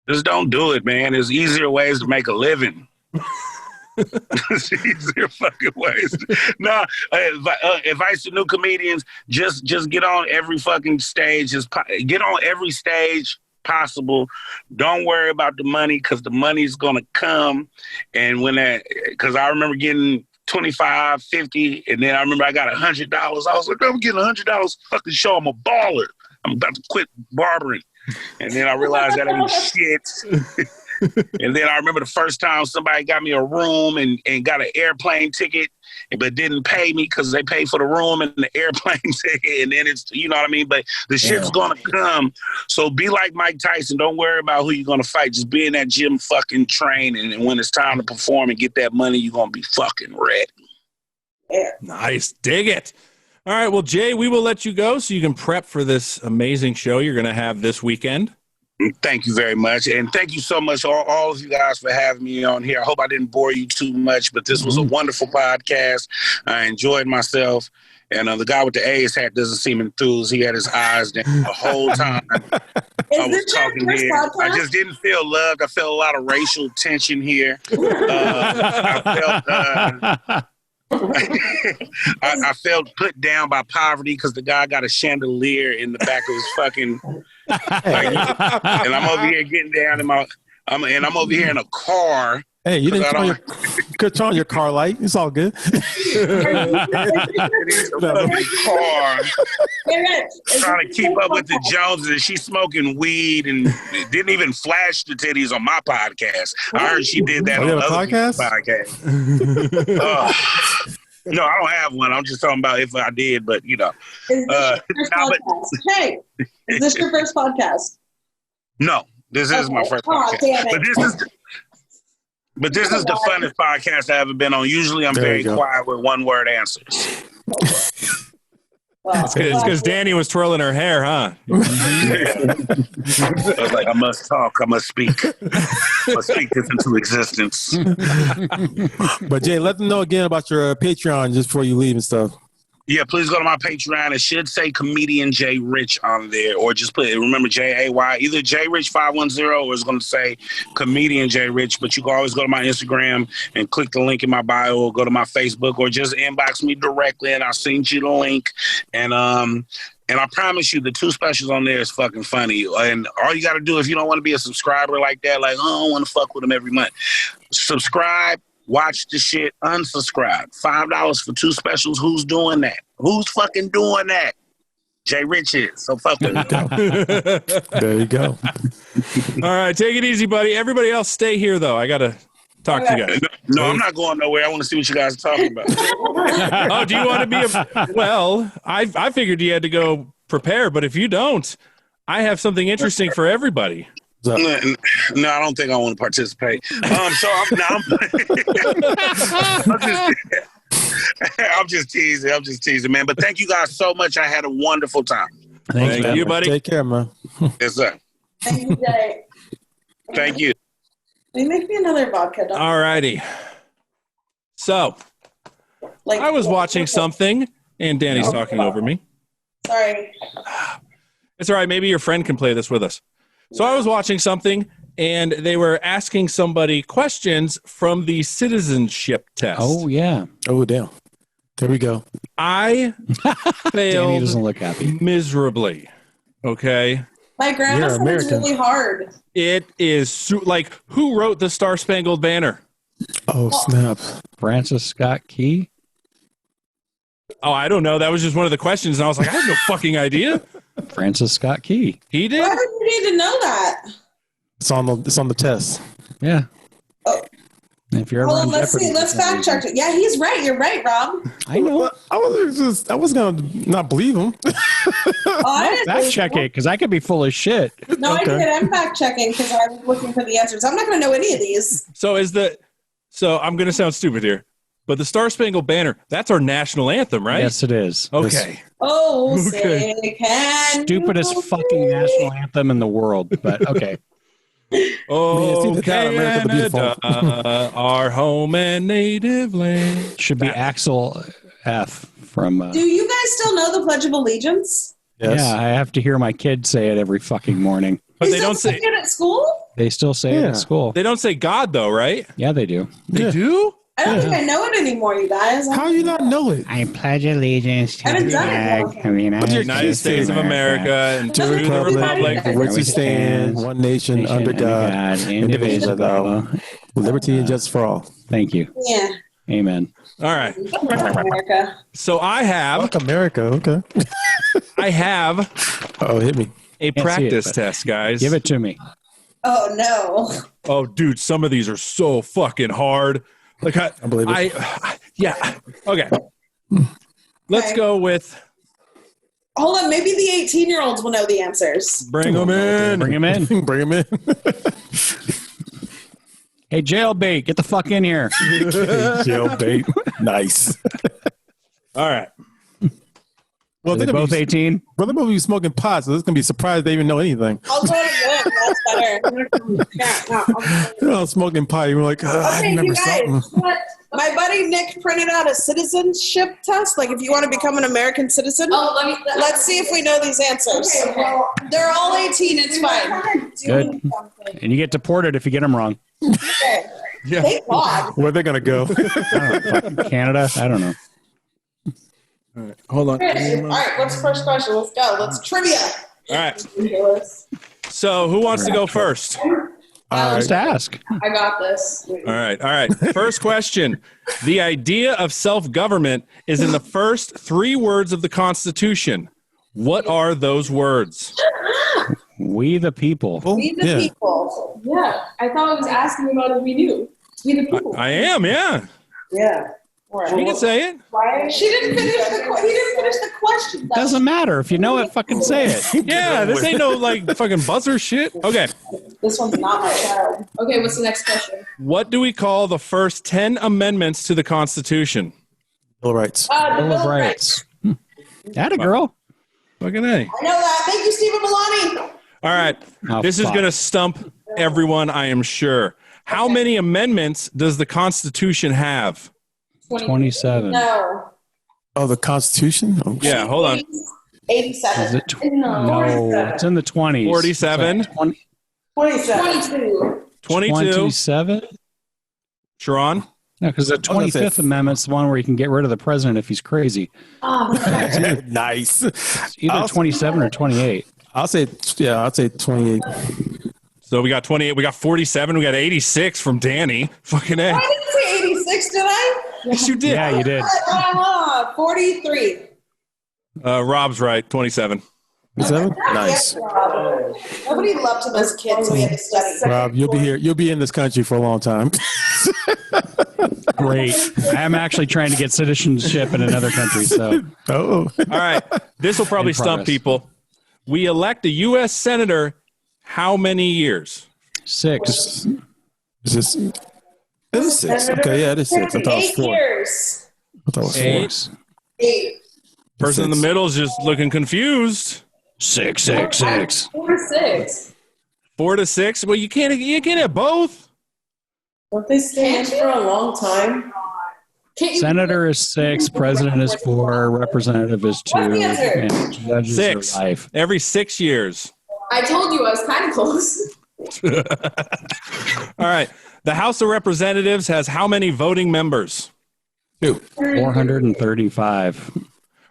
Just don't do it, man. There's easier ways to make a living. There's easier fucking ways. No, advice to new comedians, just get on every fucking stage. Just get on every stage possible. Don't worry about the money because the money's going to come. And because I remember getting $25, $50, and then I remember I got $100. I was like, I'm getting $100 fucking show. I'm a baller. I'm about to quit barbering. And then I realized that ain't shit. And then I remember the first time somebody got me a room and got an airplane ticket, but didn't pay me because they paid for the room and the airplane ticket. And then it's, you know what I mean? But the shit's going to come. So be like Mike Tyson. Don't worry about who you're going to fight. Just be in that gym fucking train. And when it's time to perform and get that money, you're going to be fucking ready. Yeah. Nice. Dig it. All right. Well, Jay, we will let you go so you can prep for this amazing show you're going to have this weekend. Thank you very much. And thank you so much, all of you guys, for having me on here. I hope I didn't bore you too much, but this was a wonderful podcast. I enjoyed myself. And the guy with the A's hat doesn't seem enthused. He had his eyes down the whole time I was talking here. I just didn't feel loved. I felt a lot of racial tension here. I felt put down by poverty because the guy got a chandelier in the back of his fucking. And I'm over here getting down in my. I'm over here in a car. Hey, you didn't turn on your car light. It's all good. Car trying to keep up with the Joneses, and she's smoking weed and didn't even flash the titties on my podcast. I heard she did that on other people's podcast. No, I don't have one. I'm just talking about if I did, but you know. Is this your first podcast? No, this is my first podcast. Damn it. But this is the funnest podcast I've ever been on. Usually I'm very quiet with one-word answers. It's because Danny was twirling her hair, huh? I was like, I must talk. I must speak. I must speak this into existence. But Jay, let them know again about your Patreon just before you leave and stuff. Yeah, please go to my Patreon. It should say Comedian Jay Rich on there, or just put, remember, J-A-Y, either Jay Rich 510 or it's going to say Comedian Jay Rich. But you can always go to my Instagram and click the link in my bio, or go to my Facebook, or just inbox me directly, and I'll send you the link. And I promise you, the 2 specials on there is fucking funny. And all you got to do, if you don't want to be a subscriber like that, like, oh, I don't want to fuck with them every month, subscribe. Watch the shit, unsubscribe. $5 for 2 specials. Who's doing that? Who's fucking doing that? Jay Rich is. So fuck with me. There you go. All right, take it easy, buddy. Everybody else stay here, though. I got to talk to you guys. No, I'm not going nowhere. I want to see what you guys are talking about. Oh, do you want to be well, I figured you had to go prepare, but if you don't, I have something interesting for everybody. No, I don't think I want to participate. I'm just teasing, man. But thank you guys so much. I had a wonderful time. Thank you, buddy. Take care, man. Yes, sir. Thank you, Jay. Thank you. Will you make me another vodka? All righty. So, I was watching something, and Danny's talking over me. Sorry. It's all right. Maybe your friend can play this with us. So I was watching something, and they were asking somebody questions from the citizenship test. Oh, yeah. Oh, damn. There we go. I failed Danny doesn't look happy. miserably. Okay? My grandma said it's really hard. It is like, who wrote the Star Spangled Banner? Oh, snap. Francis Scott Key? Oh, I don't know. That was just one of the questions, and I was like, I have no fucking idea. Francis Scott Key. He did? Why would you need to know that? It's on the test. Yeah. Oh. If you're ever on Jeopardy, let's fact check it. Yeah, he's right. You're right, Rob. I know. I was gonna not believe him. Fact check it, because I could be full of shit. No, I did. I'm fact checking because I was looking for the answers. I'm not going to know any of these. So I'm going to sound stupid here, but the Star Spangled Banner, that's our national anthem, right? Yes, it is. Okay. Oh, Okay. say can Stupidest fucking national anthem in the world, but okay. Oh, Canada, our home and native land. Should be Axel F. from... Do you guys still know the Pledge of Allegiance? Yes. Yeah, I have to hear my kids say it every fucking morning. But You they still don't say say it at school? They still say it at school. they don't say God though, right? Yeah, they do. They do? I don't think I know it anymore, you guys. How do you not know it? I pledge allegiance to I haven't done it of the United States of America and to the republic for which we stand, one nation under God, indivisible, with liberty and justice for all. Thank you. Yeah. Amen. All right. America. So I have Fuck America, okay. Oh, hit me. a Can't practice see it, but test, guys. Give it to me. Oh, no. Oh, dude, some of these are so fucking hard. Like I believe it. Yeah. Okay. Let's Okay. go with Hold on. Maybe the 18-year-olds will know the answers. bring them in. Bring him in. Bring him in. Hey, jailbait, get the fuck in here. Jailbait. Nice. All right. Well, Are they both 18? Well, they're both be smoking pot, so it's gonna be surprised they even know anything. I'll go to That's better. Smoking pot. You're like, I Okay, remember you guys, something. my buddy Nick printed out a citizenship test. Like, if you want to become an American citizen, let's see if we know these answers. They're all 18. It's fine. Good. And you get deported if you get them wrong. Okay. Yeah. Thank God. Where they gonna go? I don't know, fucking Canada? I don't know. All right, hold on. All right, what's the first question? Let's go. Let's trivia. All right. So who wants to go first? Just ask. I got this. All right. First question. The idea of self-government is in the first 3 words of the Constitution. What are those words? We the people. We the people. Yeah, I thought I was asking about if we knew. We the people. I am, yeah. Yeah. You can say it. She didn't finish he didn't finish the question. Doesn't matter. If you know it, fucking say it. Yeah, this ain't no like fucking buzzer shit. Okay. This one's not my child. Okay, what's the next question? What do we call the first 10 amendments to the Constitution? Bill of Rights. The Bill of Rights. Atta girl. Fucking A. I know that. Thank you, Stephen Milani. All right. Oh, This is fuck. going to stump everyone, I am sure. How many amendments does the Constitution have? 27. No. Oh, the Constitution? Oh, Yeah, hold on. 87. Is it no, it's in the 20s. 47. 20, 22. 22. 27? CharRon? No, because the gonna say 25th Amendment's the one where you can get rid of the president if he's crazy. nice. It's either I'll- 27 or 28. I'll say 28. So we got 28. We got 47. We got 86 from Danny. Fucking A. I didn't say 86, did I? Yes, you did. Yeah, you did. 43. Rob's right. 27. 27? Nice. Yes, Rob. Nobody loved him as a kid, so we had to study. Rob, you'll be here. You'll be in this country for a long time. Great. I am actually trying to get citizenship in another country, so Oh. All right. This will probably In stump progress. people. We elect a U.S. Senator how many years? 6. Is this? It is 6. Okay, yeah, it is 6. I thought it was 8 4. years. I thought it was 4. 8. 8. Person in the 6. middle is just looking confused. 6, 6, 6. 4 to 6. 4 to 6. Well, you can't have both. Don't they stand for a long time? Can't you? Senator is 6, president is 4, representative is 2, What's the answer? and judges 6. are life. Every 6 years. I told you I was kind of close. All right. The House of Representatives has how many voting members? 2. 435.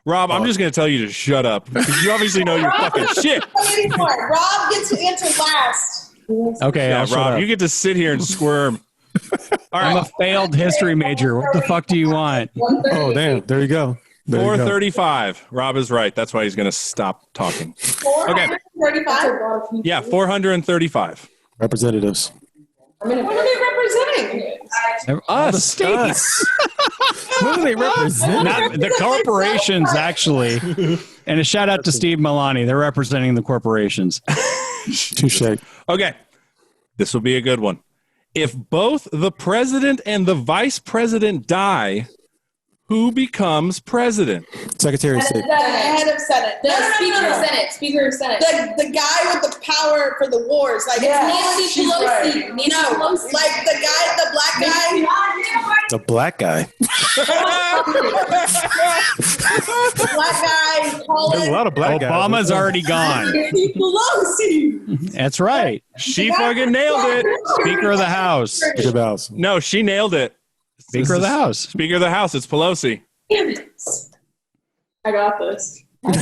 Rob, I'm just going to tell you to shut up because you obviously know your fucking shit. Rob gets to answer last. Okay, Yeah, I'll shut Rob, up. you get to sit here and squirm. All I'm a right. failed history major. What the fuck do you want? Oh, damn. There you go. There you go. 435. Rob is right. That's why he's going to stop talking. 435. Yeah, 435. Representatives. What are they representing? Us. Us. What do they represent? Not the corporations, actually. And a shout out to Steve Milani. They're representing the corporations. Touche. Okay. This will be a good one. If both the president and the vice president die, who becomes president? Secretary of State. The head of Senate. The No, no, no, Speaker no, of no. Senate. Speaker of Senate. The guy with the power for the wars. Like, Nancy she's Pelosi. right. Nancy no, Pelosi. like the guy, the black guy. The black guy. The black guy. There's a lot of black guys. Obama's already gone. Nancy Pelosi. That's right. She fucking nailed it. Speaker of the House. Speaker of the House. No, she nailed it. Speaker of the House. Speaker of the House. It's Pelosi. Damn it. I got this. Guys,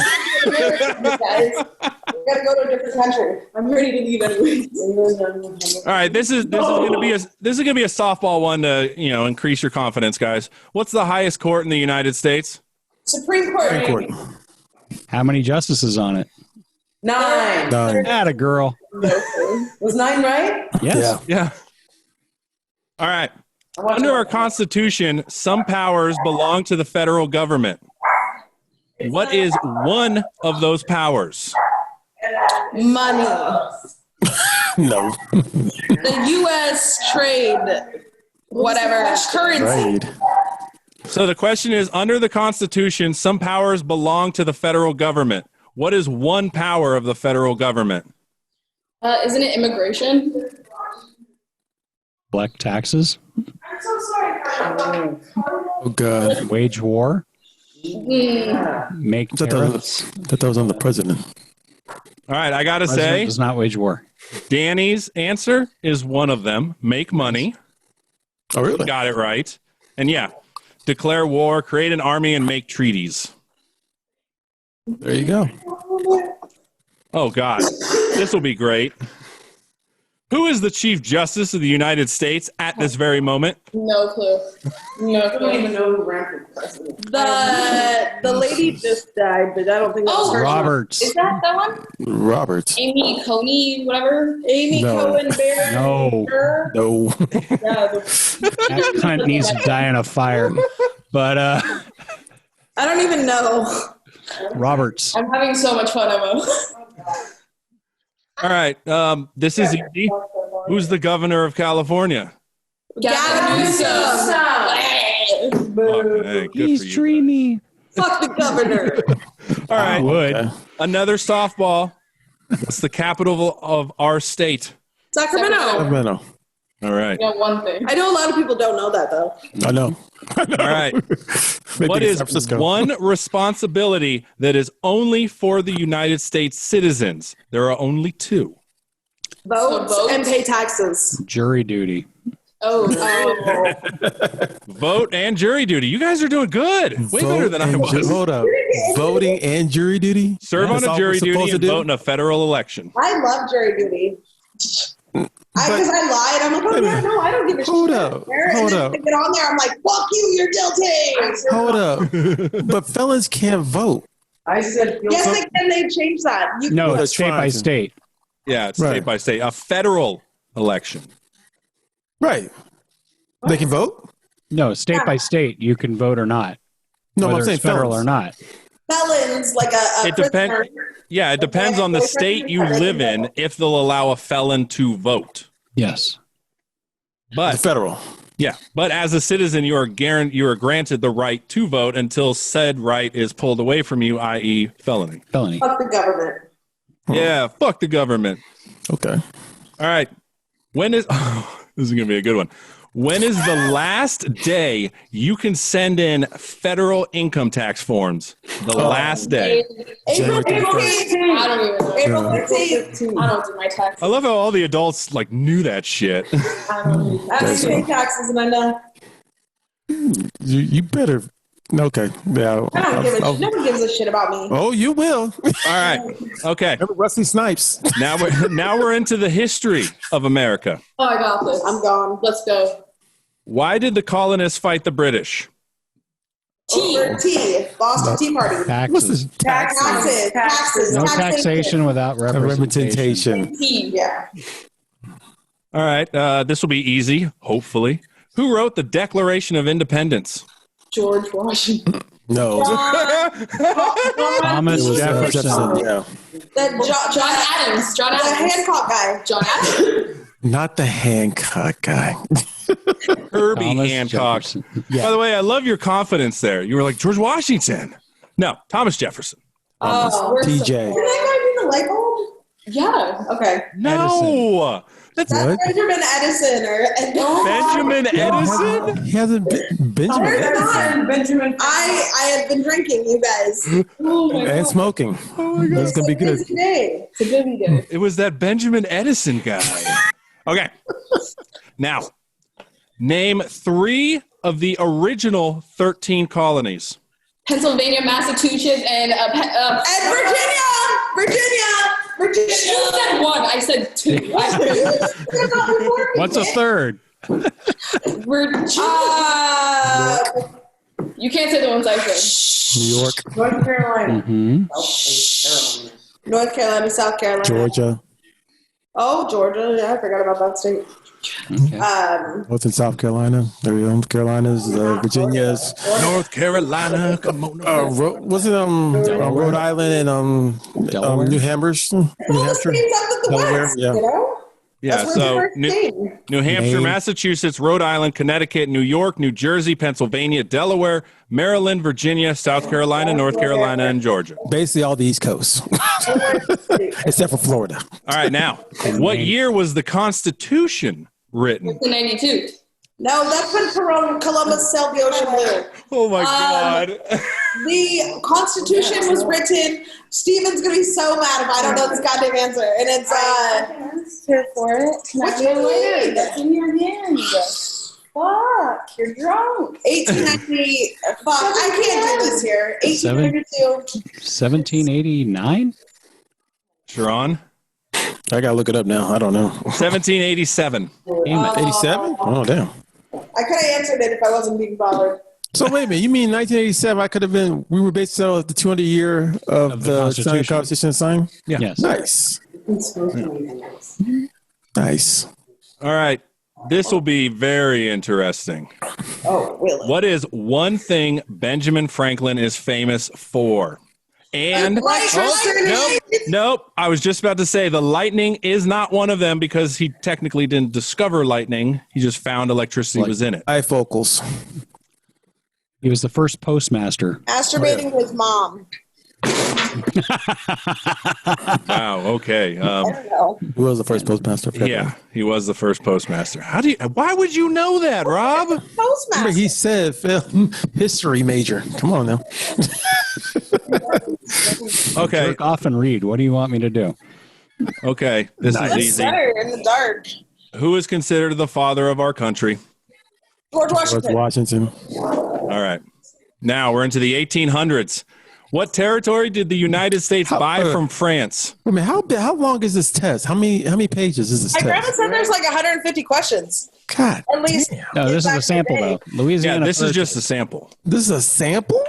we gotta go to a different country. I'm ready to leave anyway. All right, this is gonna be a softball one to increase your confidence, guys. What's the highest court in the United States? Supreme Court. Supreme Court. How many justices on it? 9. 9. Atta girl. Was 9 right? Yes. Yeah. All right. Under our Constitution, some powers belong to the federal government. What is one of those powers? Money. No. The U.S. trade. Whatever. Currency. Trade. So the question is, under the Constitution, some powers belong to the federal government. What is one power of the federal government? Isn't it immigration? Black taxes? I'm so sorry. Oh God. Wage war? Make I thought that was on the president. All right, I gotta President say, does not wage war. Danny's answer is one of them. Make money. Oh, really? Got it right. And yeah, declare war, create an army, and make treaties. There you go. Oh, God. This will be great. Who is the Chief Justice of the United States at this very moment? No clue. No I don't clue. even know who ran for president. The lady just died, but I don't think that was her. Roberts. Is that that one? Roberts. Amy Coney, whatever? Amy No. Cohen Barrett. No. Her. No. Yeah, That cunt needs to die in a fire. But I don't even know. Roberts. I'm having so much fun, Emma. All right. This is easy. Who's the governor of California? Gavin Newsom. Okay, good He's for you. dreamy. Fuck the governor. All right. Would. Okay. Another softball. What's the capital of our state? Sacramento. Sacramento. All right. You know one thing. I know a lot of people don't know that though. I know. All right. Maybe What it's is San Francisco. one responsibility that is only for the United States citizens? There are only two. Vote So vote. and pay taxes. Jury duty. Oh, Vote and jury duty. You guys are doing good. Way better than I was. Hold up. Voting and jury duty? Serve on That's a all jury we're duty supposed to and do? vote in a federal election. I love jury duty. Because I lied. I'm like, oh, yeah, no, I don't give a shit. Hold up. And Hold then up. I get on there, I'm like, fuck you, you're guilty. Hold up. But felons can't vote. I said, Yes, they can. They changed that. You No, They're it's state by trying to. state. Yeah, it's Right. state by state. A federal election. Right. They can vote? No, state by state, you can vote or not. No, whether I'm saying it's federal felons. or not. felons, like a It depends. prisoner. Yeah, it depends on the state you live in if they'll allow a felon to vote. Yes. But The federal. yeah, but as a citizen, you are granted the right to vote until said right is pulled away from you, i.e., felony. Felony. Fuck the government. Yeah, fuck the government. Okay. All right. When is this is gonna be a good one. When is the last day you can send in federal income tax forms? The last day. April January 15th. I don't even know. April Yeah. 15th. I don't do my taxes. I love how all the adults like knew that shit. I don't do I have to pay taxes and I'm done. You better. Okay. Yeah. I don't give a shit. No one gives a shit about me. Oh, you will. All right. Okay. Remember Rusty Snipes? Now we're into the history of America. Oh, I got this. I'm gone. Let's go. Why did the colonists fight the British? Over tea. Boston Tea Party. What's Taxes. this? Taxes. Taxes. No taxation without representation. Representation. Tea. Yeah. All right. This will be easy, hopefully. Who wrote the Declaration of Independence? George Washington. No. Thomas It was, Jefferson. yeah. The John Adams. John the Adams. Hancock guy. John Adams. Not the Hancock guy. Herbie Thomas Hancock. Jefferson. By the way, I love your confidence there. You were like, George Washington. No, Thomas Jefferson. Oh, we're TJ. Did that guy do the light bulb? Yeah. Okay. No. That's That's What? Benjamin Edison Benjamin Edison? He hasn't been Benjamin Where's Edison. Benjamin. I have been drinking, you guys. Oh my And God. smoking. This is gonna be good. Today. It's a busy day. It was that Benjamin Edison guy. Okay. Now, name 3 of the original 13 colonies. Pennsylvania, Massachusetts, and And Virginia. You said 1. I said 2. What's a third? You can't say the ones I said. New York, North Carolina. Mm-hmm. North Carolina, South Carolina. Georgia. Oh, Georgia. Yeah, I forgot about that state. Okay. What's in South Carolina? There we go. Carolinas, Virginia's. North Carolina, come on. Was it Rhode Island and Delaware? New Hampshire? New All the Hampshire. states up at the Delaware, west, yeah. you know? Yeah, That's so where the first came. New Hampshire, Maine. Massachusetts, Rhode Island, Connecticut, New York, New Jersey, Pennsylvania, Delaware, Maryland, Virginia, South Carolina, North Carolina, and Georgia. Basically, all the East Coast, except for Florida. All right, now, what year was the Constitution written? 1992. No, that's when Columbus sailed the ocean blue. Oh my God. The Constitution was written. Steven's gonna be so mad if I don't know this goddamn answer. And it's Here for it. What you need? That's in your hand. Fuck, you're drunk. 1890. Fuck, I can't do this here. 1892. 1789? CharRon? I gotta look it up now. I don't know. 1787. Damn it. 87? Oh, damn. I could have answered it if I wasn't being bothered. So wait a minute. You mean 1987? I could have been. We were based on the 200 year of the Constitution signed. Yeah. Yes. Nice. Nice. All right. This will be very interesting. Oh, really? What is one thing Benjamin Franklin is famous for? And nope. I was just about to say the lightning is not one of them because he technically didn't discover lightning. He just found electricity was in it. Bifocals. He was the first postmaster. Masturbating with mom. Wow. Okay. I don't know. Who was the first postmaster? Yeah, he was the first postmaster. Why would you know that, Rob? Postmaster. Remember, he said history major. Come on now. Okay. Jerk off and read. What do you want me to do? Okay. This is It's easy. better in the dark. Who is considered the father of our country? George George Washington. Washington. All right. Now we're into the 1800s. What territory did the United States buy from France? I mean, how long is this test? How many pages is this My grandma test? said there's like 150 questions. God, At least. No, this is a back sample, in the though. day. Yeah, Louisiana. this is first. just a sample. this is a sample.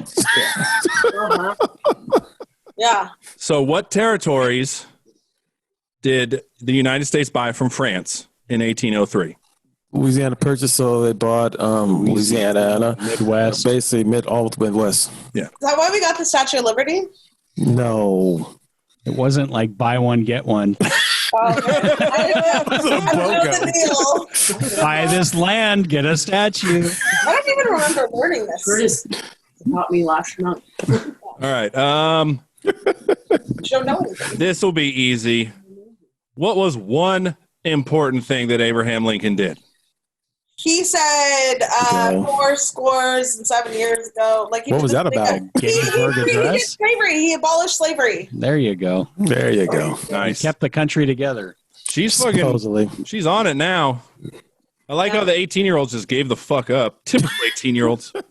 Yeah. So what territories did the United States buy from France in 1803? Louisiana purchased, so they bought Louisiana, Midwest. basically all the Midwest. Yeah. Is that why we got the Statue of Liberty? No, It wasn't like buy one, get one. I know the deal. Buy this land, get a statue. I don't even remember learning this. Curtis taught me last month. All right. You don't know anything. This will be easy. What was one important thing that Abraham Lincoln did? He said Okay. 4 scores and 7 years ago. Like he What was did that this about? thing that- He Gettysburg created Address? slavery. He abolished slavery. There you go. there you go. He Nice. kept the country together. She's fucking. Supposedly, She's on it now. I like how the 18-year-olds just gave the fuck up. Typical 18-year-olds. All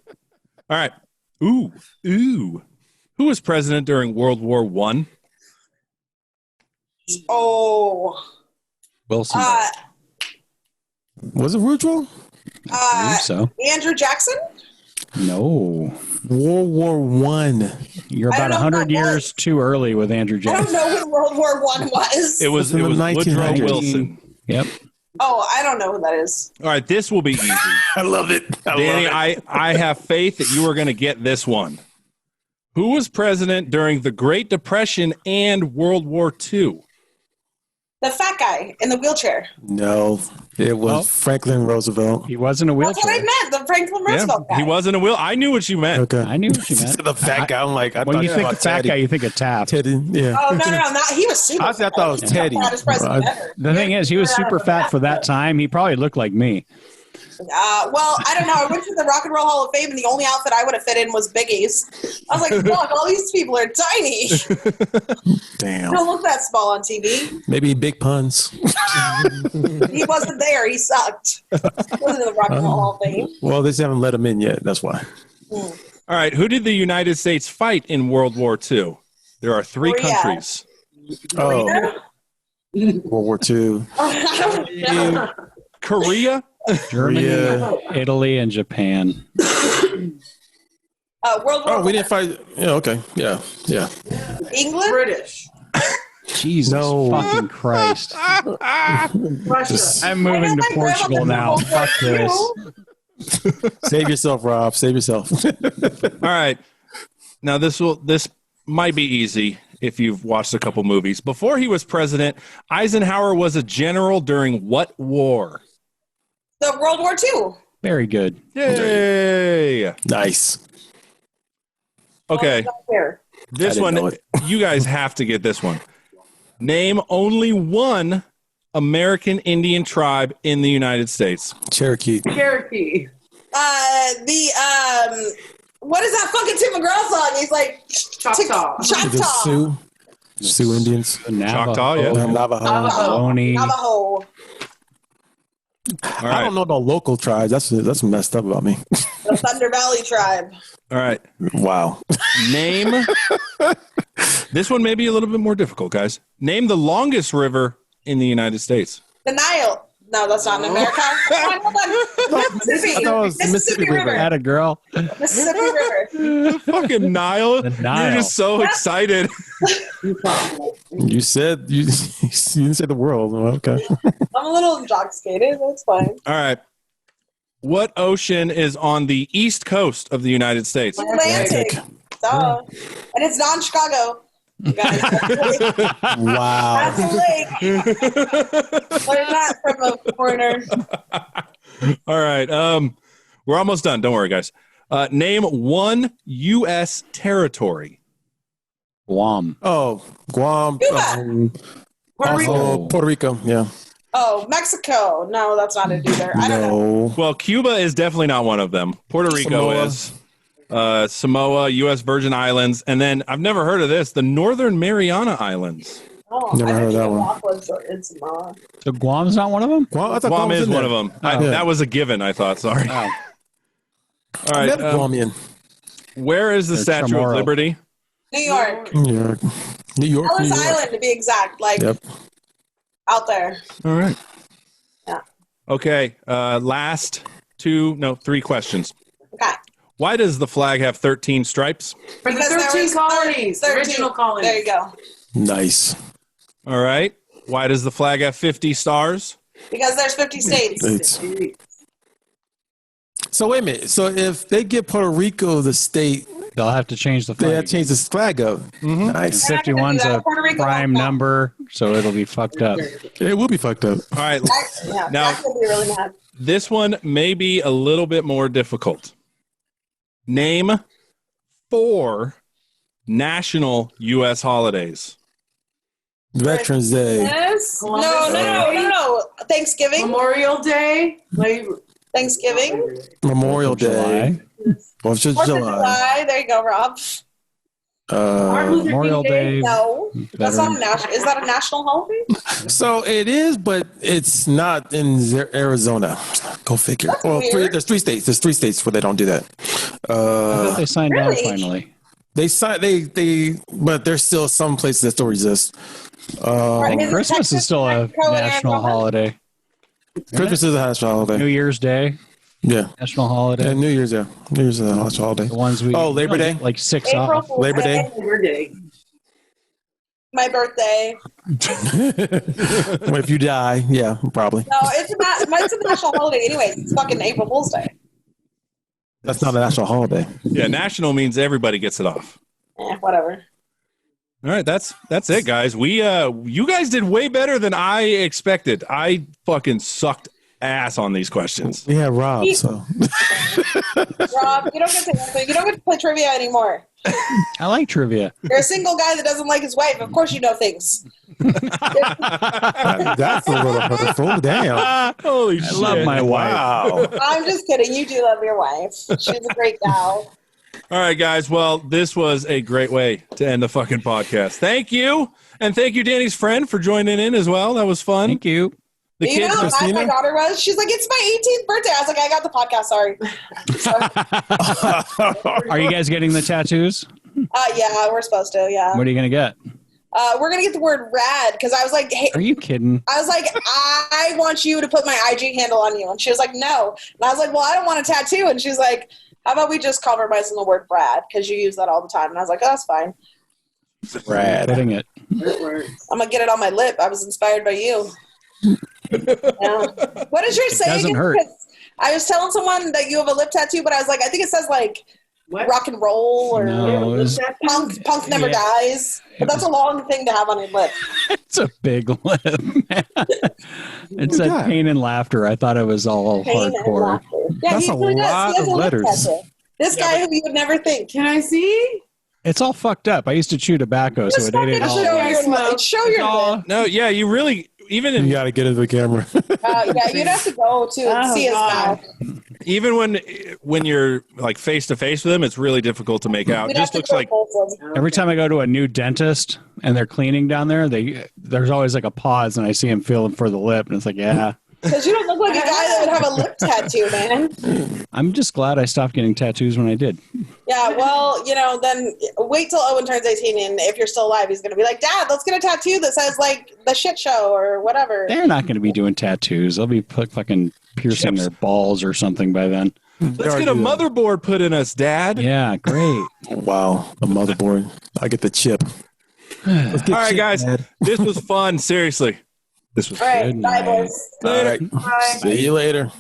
right. Ooh. Who was president during World War I? Oh. Wilson. was it Woodrow? I believe so. Andrew Jackson? No. World War One. You're I about don't know 100 who that years too early with Andrew I don't Jackson. know who World War I was. It was in the Woodrow 1900s. Wilson. Yep. Oh, I don't know who that is. All right, this will be easy. I love it. Danny, I have faith that you are going to get this one. Who was president during the Great Depression and World War II? The fat guy in the wheelchair. No, it was Oh. Franklin Roosevelt. He was in a That's what I wheelchair. meant. The Franklin Roosevelt guy. he wasn't a wheel. I knew what you meant. Okay, I knew what you meant. the fat guy. I'm like, I When thought you think about of fat Teddy. guy, you think of Taft. Teddy, yeah. Oh, no. Not, he was super I thought it was Teddy. Fattest president ever. The thing is, he was super fat for that time. He probably looked like me. Well, I don't know. I went to the Rock and Roll Hall of Fame, and the only outfit I would have fit in was Biggie's. I was like, fuck, all these people are tiny. Damn. Don't look that small on TV. Maybe big puns. He wasn't there. He sucked. He wasn't in the Rock and Roll Hall of Fame. Well, they just haven't let him in yet. That's why. All right, who did the United States fight in World War II? There are 3 Korea. countries. Oh, World War II. Korea? Germany, Yeah. Italy, and Japan. World War Oh, we didn't fight. Yeah. Okay. Yeah. Yeah. England? British. Jesus No. fucking Christ. Russia. I'm moving to Portugal now. Fuck this. Save yourself, Rob. Save yourself. All right. Now this might be easy. if you've watched a couple movies. Before he was president, Eisenhower was a general during what war? The World War II. Very good. Yay! Nice. Okay. This I didn't know one, it. you guys have to get this one. Name only one American Indian tribe in the United States. Cherokee. Cherokee. What is that fucking Tim McGraw song? He's like Choctaw. The Choctaw. Sioux Indians. Choctaw, yeah. Navajo. Boney. Navajo. All I right. don't know the local tribes. That's messed up about me. The Thunder Valley tribe. All right. Wow. Name. This one may be a little bit more difficult, guys. Name the longest river in the United States. The Nile. No, that's not in America. Hold on. Mississippi. I thought it was the Mississippi River. Had a girl. Mississippi River. Fucking Nile. The Nile. You're just so excited. You said you didn't say the world. Well, okay. I'm a little intoxicated. That's fine. All right. What ocean is on the east coast of the United States? Atlantic. Duh. And it's non-Chicago. Guys, Wow. that's a lake. Learn that from a foreigner. All right. We're almost done. Don't worry, guys. Name one U.S. territory. Guam. Oh, Guam. Cuba. Puerto Rico. Yeah. Oh, Mexico. No, that's not it either. I don't know. No. Well, Cuba is definitely not one of them. Puerto Rico Samoa. is. Samoa, U.S. Virgin Islands, and then I've never heard of this, the Northern Mariana Islands. Oh, Never I heard of that one. Auckland's in Samoa. So Guam's not one of them? Guam, I thought Guam was is in one there. of them. Oh. That was a given, I thought. Sorry. Oh. All I right. met a Guamian. Where is the They're Statue of Chamorro. Liberty? New York. New York. New York. Ellis New York. Island, to be exact. Like, Yep. out there. All right. Yeah. Okay. Last three questions. Okay. Why does the flag have 13 stripes? For the Because there 13 was colonies. 13. Original colonies. There you go. Nice. All right. Why does the flag have 50 stars? Because there's 50 states. It's- So wait a minute. So if they give Puerto Rico the state, They'll have to change the they flag. have to change this flag up. Nice. They're not gonna do 51's that. a Puerto Rico prime won't count. number, so it'll be fucked up. It will be fucked up. All right. Yeah, Now- that's going to be really mad. This one may be a little bit more difficult. Name 4 national U.S. holidays. Veterans Day. Yes. No. Thanksgiving. Memorial Day. Thanksgiving. Memorial Day. July. 4th of 4th of July. July. There you go, Rob. Martin Luther Memorial King Day. No. That's not a Veterans. national. Is that a national holiday? So it is, but it's not in Arizona. Go figure. That's Well, weird. there's 3 states. There's 3 states where they don't do that. I thought they signed Really? down finally. But there's still some places that still exist. Right, is it Christmas Texas, is still a Mexico, and national Arizona? holiday. Christmas is a national New holiday. Year's Day, Yeah. national holiday. And New Year's, yeah. New Year's is a national holiday. The ones we Labor Day? like 6 April off. Fool's Labor Day. Labor Day. My birthday. Well, if you die, yeah, probably. No, it's a national holiday anyway. It's fucking April Fool's Day. That's not a national holiday. Yeah, national means everybody gets it off. Whatever. All right, that's it, guys. We you guys did way better than I expected. I fucking sucked ass on these questions. We have Rob, so. Rob, you don't get to answer. You don't get to play trivia anymore. I like trivia. You're a single guy that doesn't like his wife. Of course you know things. That's a little hurtful. Damn. Holy I shit! love my wife. Wow. I'm just kidding. You do love your wife. She's a great gal. All right, guys. Well, this was a great way to end the fucking podcast. Thank you, and thank you, Danny's friend, for joining in as well. That was fun. Thank you. The You know kids. how mad my Christina? daughter was? She's like, it's my 18th birthday. I was like, I got the podcast. Sorry. Are you guys getting the tattoos? Yeah, we're supposed to. Yeah. What are you going to get? We're going to get the word rad because I was like, hey, Are you kidding? I was like, I want you to put my IG handle on you. And she was like, no. And I was like, well, I don't want a tattoo. And she's like, how about we just compromise on the word Brad? Because you use that all the time. And I was like, oh, that's fine. Rad. Putting it. I'm going to get it on my lip. I was inspired by you. Yeah. What does yours say? doesn't again? hurt. 'Cause I was telling someone that you have a lip tattoo, but I was like, I think it says like rock and roll or No, it was- punk never dies. But that's a long thing to have on your lip. It's a big lip, man. It said pain and laughter. I thought it was all Pain and hardcore. laughter. Yeah, That's he a really does. lot He has of a lip letters. tattoo. This guy who you would never think. Can I see? It's all fucked up. I used to chew tobacco, so Just it ate it fucking all. show your lip. Show your lip. No, yeah, you really even You got to get into the camera. Yeah, you'd have to go to see his mouth. even when you're like face to face with them, it's really difficult to make out. We'd Just have looks to like go both of them. Every time I go to a new dentist and they're cleaning down there, there's always like a pause, and I see him feeling for the lip, and it's like, yeah. Because you don't look like a guy that would have a lip tattoo, man. I'm just glad I stopped getting tattoos when I did. Yeah, well, then wait till Owen turns 18, and if you're still alive, he's going to be like, Dad, let's get a tattoo that says, like, the shit show or whatever. They're not going to be doing tattoos. They'll be fucking piercing their balls or something by then. let's get a motherboard put in us, Dad. Yeah, great. Wow, a motherboard. I get the chip. Let's get All right, chip, guys, Dad. this was fun. Seriously, this was All right, good. bye, boys. All right. Bye. See you later.